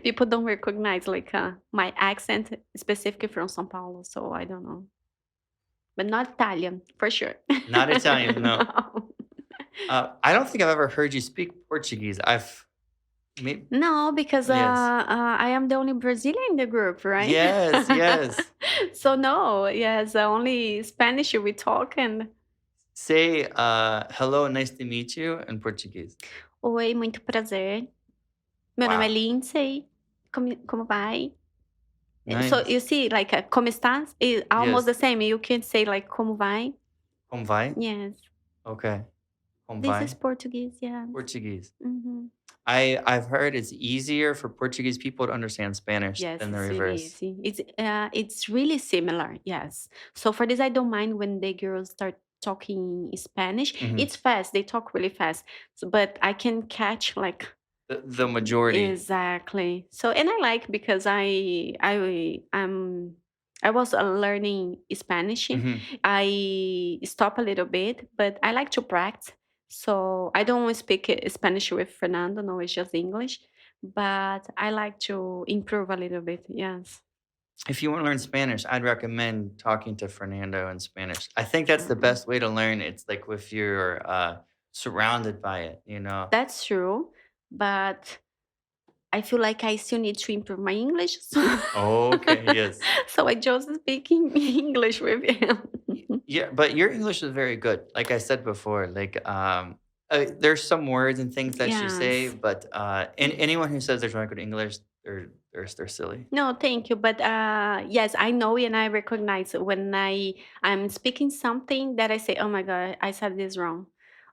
People don't recognize like my accent specifically from São Paulo, so I don't know. But not Italian for sure. Not Italian, no. No. I don't think I've ever heard you speak Portuguese. No, because Yes. I am the only Brazilian in the group, right? Yes, yes. So no, yes, only Spanish we talk and Say hello, nice to meet you in Portuguese. oi, muito prazer. Meu nome é Wow. Lindsey. Como vai? So Nice. you see, like como estás is almost Yes. the same. You can say like como vai. Como vai? Yes, Okay. Como this vai? is Portuguese. Yeah. Portuguese. Hmm. I've heard it's easier for Portuguese people to understand Spanish Yes, than the it's really reverse. easy. It's really similar. Yes. So for this, I don't mind when the girls start talking Spanish. Mhm. It's fast. They talk really fast. But I can catch like the majority. Exactly. So, and I like because I was learning Spanish. Hmm. I stop a little bit, but I like to practice. So I don't speak Spanish with Fernando. No, it's just English. But I like to improve a little bit. Yes. If you want to learn Spanish, I'd recommend talking to Fernando in Spanish. I think that's the True. best way to learn. It's like if you're surrounded by it, you know. That's true. But I feel like I still need to improve my English. So, Okay, yes. so I just speaking English with him. Yeah, but your English is very good. Like I said before, like there's some words and things that you say, Yes. but anyone who says they're trying to good English, they're silly. No, thank you. But yes, I know and I recognize when I'm speaking something that I say, "Oh my God, I said this wrong,"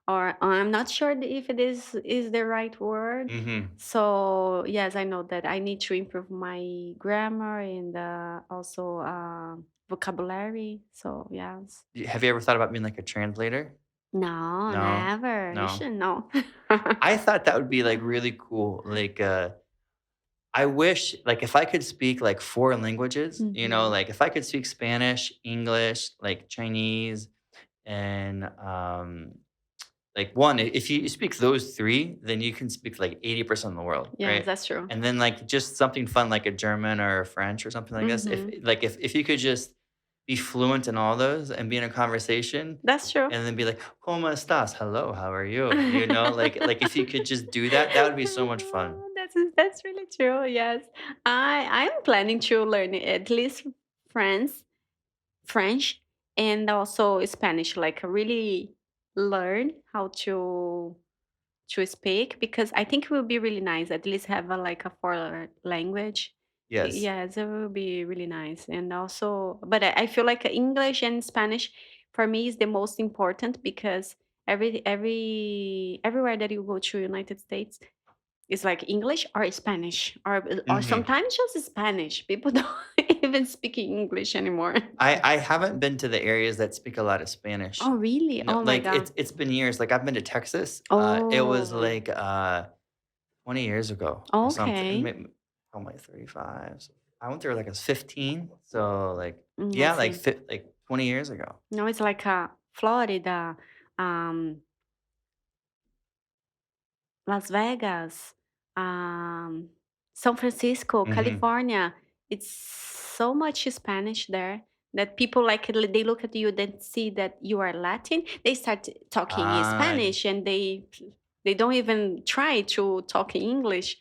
or "I'm not sure if it is the right word." Hmm. So yes, I know that I need to improve my grammar and also vocabulary. So yes. Have you ever thought about being like a translator? No, No, never. You no. should know. I thought that would be like really cool. Like I wish like if I could speak like four languages, you know, Mhm. like if I could speak Spanish, English, like Chinese, and like one, if you speak those three, then you can speak like 80% of the world, Yes, right? that's true. And then like just something fun like a German or a French or something like this. If Hmm. like if you could just be fluent in all those and be in a conversation That's true. and then be like, "¿Cómo estás? Hello, how are you?" You know, like if you could just do that, that would be so much fun. That's really true. Yes, I'm planning to learn at least French, French, and also Spanish. Like really learn how to speak because I think it will be really nice. At least have like a foreign language. Yes. Yes, it will be really nice. And also, but I feel like English and Spanish for me is the most important because everywhere that you go to United States it's like English or Spanish or Hmm. sometimes just Spanish. People don't even speak English anymore. I haven't been to the areas that speak a lot of Spanish. Oh really? No, Oh my like god. it's been years. Like I've been to Texas. It was Oh, like 20 years ago or something. okay. Maybe, I'm like 35. So I went there like I was 15. So like I yeah, like see. like 20 years ago. No, it's like Florida, um, Las Vegas, um, San Francisco, Hmm. California. It's so much Spanish there that people like they look at you, then see that you are Latin. They start talking in Uh, Spanish, and they don't even try to talk in English.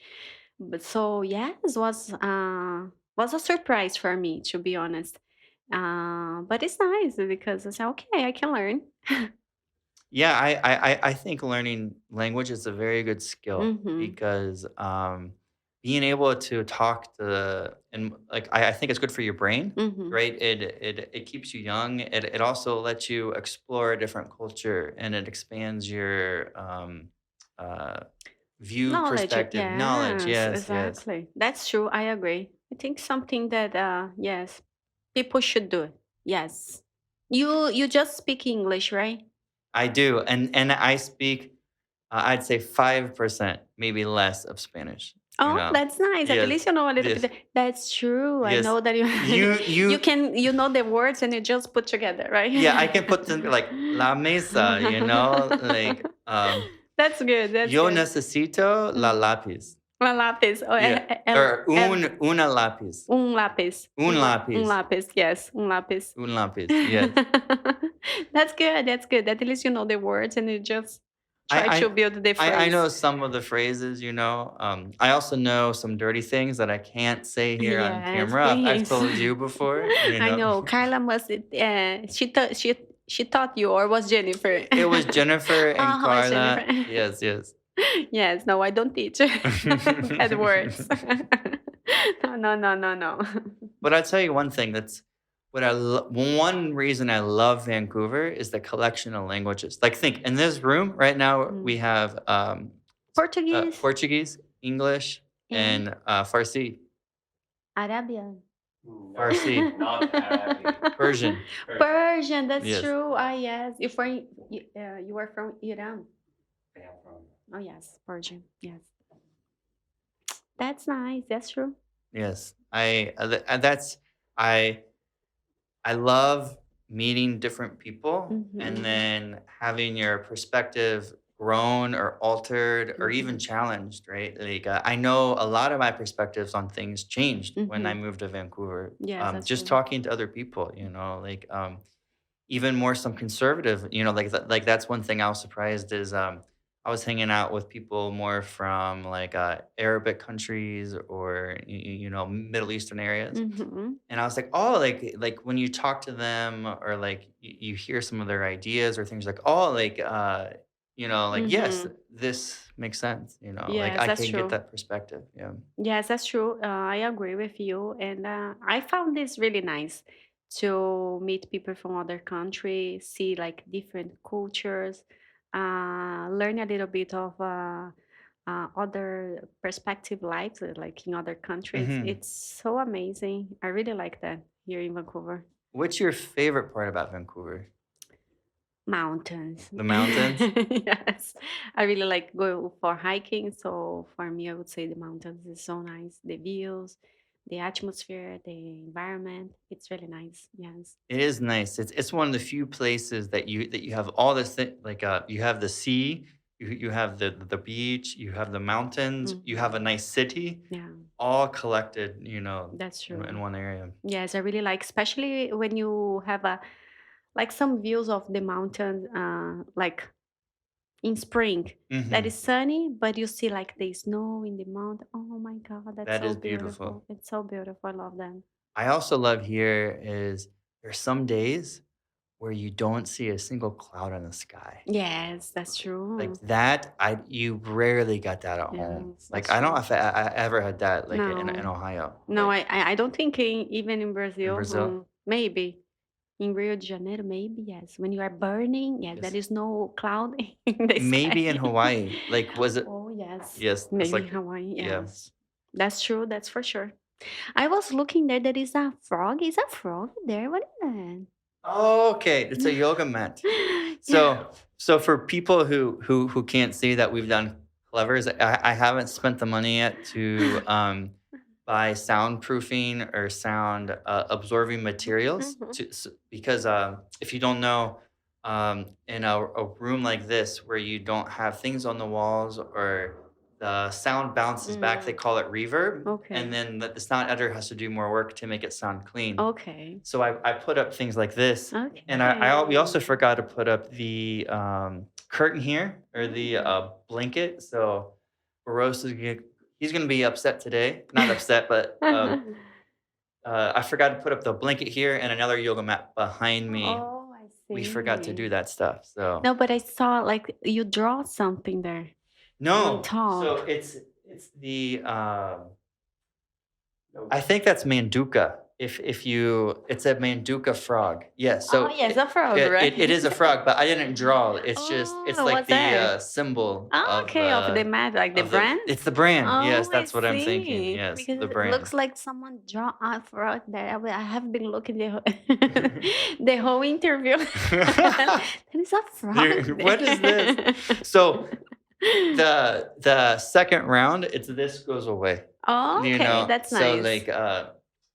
But so yes, was a surprise for me to be honest. But it's nice because I said, okay, I can learn. yeah, I think learning language is a very good skill Hmm. because being able to talk to and like I think it's good for your brain, Hmm. right? It keeps you young. It also lets you explore a different culture and it expands your uh, view, Knowledge, perspective, knowledge. yes, Yes, yes, exactly. That's true. I agree. I think something that yes, people should do. Yes. You just speak English, right? I do, and I speak. I'd say 5%, maybe less of Spanish. You Oh, know. that's nice. At Yes, least you know a little yes, bit. That's true. I yes. know that you You you you can you know the words and you just put together, right? Yeah, I can put them like la mesa, you know, like That's good. That's yo good. necesito la Mm. lápiz. Un lápiz. Oh, Yeah, or una lápiz. un lápiz. Un Un lápiz. lápiz. Yes, un lápiz. Un lápiz. Yes. That's good. That's good. At least you know the words and you just try I to I build the I phrase. know some of the phrases, you know. I also know some dirty things that I can't say here on Yes, camera. I've please. told you before, you I know. know. Carla must. She taught you, or was Jennifer? It was Jennifer and Oh, it's Jennifer. Carla. Yes, yes. Yes. No, I don't teach bad words. No, no, no, no, no. But I'll tell you one thing. That's what one reason I love Vancouver is the collection of languages. Like, think in this room right now Mm. we have Portuguese Portuguese, English, and and Farsi. Arabian. No, Farsi. not Arabic. Persian. Persian, that's Yes. true. Ah, yes. You are from Iran. I am from Oh, yes. Persian. Yes. That's nice. That's true. Yes, that's I I love meeting different people and Mm-hmm. then having your perspective grown or altered or even Mm-hmm. challenged, right? Like I know a lot of my perspectives on things changed when I Mm-hmm. moved to Vancouver. Yes, that's Just true. talking to other people, even more some conservative, like that's one thing I was surprised is I was hanging out with people more from like Arabic countries or Middle Eastern areas, Mm-hmm. and I was like, oh, like when you talk to them or like you hear some of their ideas or things like, oh, like yes, Mm-hmm. this makes sense, like Yes, I that's can get true. that perspective. Yeah. Yes, that's true. I agree with you. And I found this really nice to meet people from other countries, see like different cultures, learn a little bit of other perspective lives, like in other countries. Hmm. It's so amazing. I really like that here in Vancouver. What's your favorite part about Vancouver? Mountains. The mountains? Yes. I really like go for hiking. So for me, I would say the mountains is so nice. The views, the atmosphere, the environment. It's really nice. Yes. It is nice. It's one of the few places that you have all this thing like you have the sea, you have the beach, you have the mountains, you have a Hmm. nice city, Yeah, all collected, that's in true. one area. Yes, I really like, especially when you have a like some views of the mountains, like in spring. That Hmm. is sunny, but you see like the snow in the mountain. Oh my God, that's That so is beautiful. beautiful. It's so beautiful. I love that. I also love here is there's some days where you don't see a single cloud in the sky. Yes, that's Like true. that, you rarely got that at home. Yes, Like that's I don't know true. if I ever had that like in No, Ohio, no, like I don't think even in in Brazil, Brazil. maybe in Rio de Janeiro, maybe yes. When you are burning, yes, there Yes. is no cloud in the sky. Maybe in Hawaii. Like, was it? Oh yes, Yes, it's maybe in like, Hawaii. yeah. Yes, that's true. That's for sure. I was looking there. There is a frog. Is a frog there? What is Oh, okay. It's a yoga mat. that? Yeah. So for people who can't see that we've done clevers, I haven't spent the money yet to buy soundproofing or sound absorbing materials Mhm. because if you don't know, in a room like this where you don't have things on the walls or the sound bounces back, they Mm, call it reverb, and okay. then the sound editor has to do more work to make it sound clean. Okay. So I put up things like this, and we also Okay. forgot to put up the curtain here or the Mm. blanket. So he's gonna be upset today. Not upset, but I forgot to put up the blanket here and another yoga mat behind me. Oh, I We forgot to do see. that stuff. So No, but I saw like you draw something there on no, so top. it's the I think that's Manduka. If you, it's a Manduka frog. Yes. Oh, So yes, a frog, it right? is a frog, but I didn't draw. It's Oh, like what's the that? symbol Oh, okay, of the mat, like the of the. brand. It's the brand. Yes, Oh, I that's what I'm thinking. see. Yes, Because the it brand. looks like someone draw a frog there. I have been looking the the whole interview. There is a frog What is this? there. So the second round, it's this goes away. Oh, okay, that's So nice. like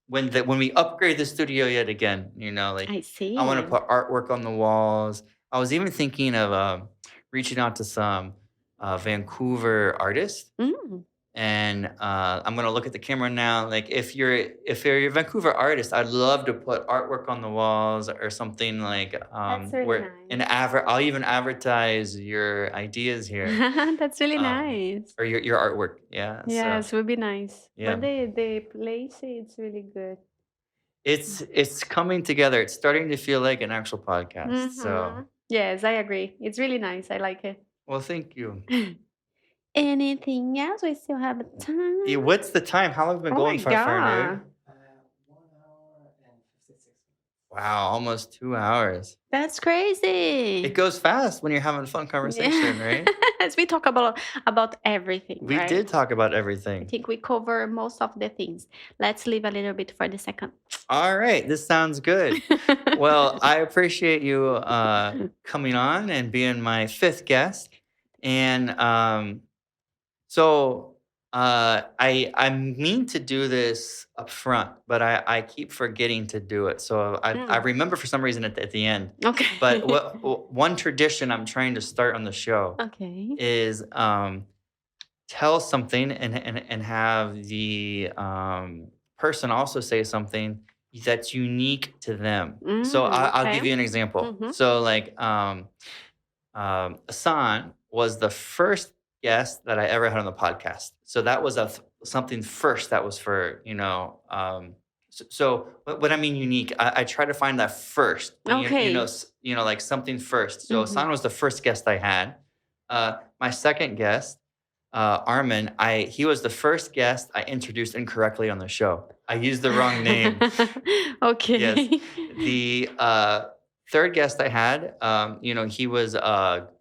when we upgrade the studio yet again, like I I want to see. put artwork on the walls. I was even thinking of reaching out to some Vancouver artists, Mm, and I'm gonna look at the camera now. Like if you're a Vancouver artist, I'd love to put artwork on the walls or something like that's really where nice. I'll even advertise your ideas here, That's really um, nice. or your artwork. Yeah. So Yes, would be nice. yeah. But the place it's really good. It's coming together. It's starting to feel like an actual podcast. Mm-hmm. So, Yes, I agree. It's really nice. I like it. well, thank you. Anything else? We still have Yeah, time. what's the time? How long have we been Oh my going for God. now? 1 hour and 56 Wow, almost 2 hours. That's It crazy. goes fast when you're having fun conversation, right? Yes, we talk about everything, We right? did talk about I everything. think we cover most of the things. Let's leave a little bit for the second. All right, this sounds good. Well, I appreciate you coming on and being my fifth guest. And so I mean to do this up front, but I keep forgetting to do it. So I remember for some reason at the end. Okay. But one tradition I'm trying to start on the show Okay. is tell something and have the person also say something that's unique to them. So I'll give Okay. you an example. Mhm. So like Asan was the first guest that I ever had on the podcast. So that was something first that was for, so what I mean unique, I try to find that first, Okay. like something first. So Mhm. Asan was the first guest I had. My second guest, Armin, he was the first guest I introduced incorrectly on the show. I used the wrong name. Okay. Yes. The third guest I had,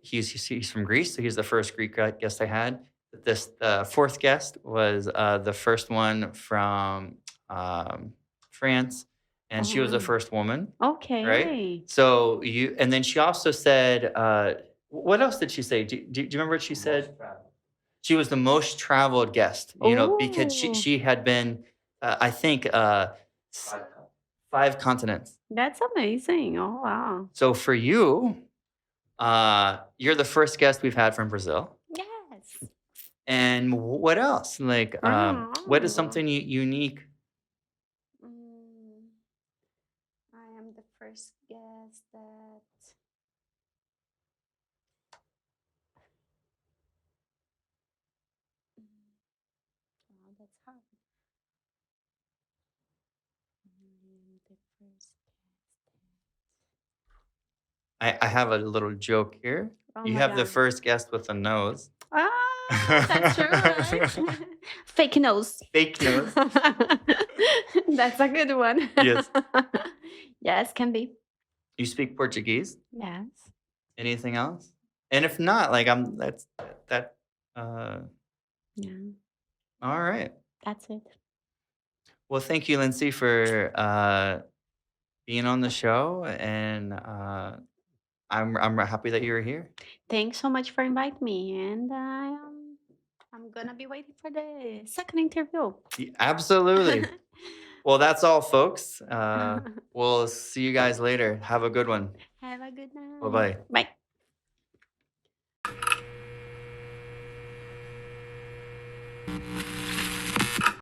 he's from Greece, so he's the first Greek guest I had. This fourth guest was the first one from France, and she was the first woman. Okay. Right. So and then she also said, what else did she say? Do you remember what she said? She was the most traveled guest, because she had been, I think, 5 continents. That's amazing. Oh, wow. So for you, you're the first guest we've had from Brazil. Yes. And what else? Like, what is something unique? I am the first guest that. Wow, that's hard. I am the first guest. I have a little joke here. Oh You my have the God. first guest with a nose. That's true, right? Fake nose. Fake nose. That's a good one. Yes. Yes, can be. You speak Portuguese? Yes. Anything else? And if not, like that. Yeah, All right. that's it. Well, thank you, Lindsey, for being on the show, and I'm happy that you were here. Thanks so much for inviting me, and I'm gonna be waiting for the second interview. Absolutely. Well, that's all, folks. We'll see you guys later. Have a good one. Have a good night. Bye-bye. Bye.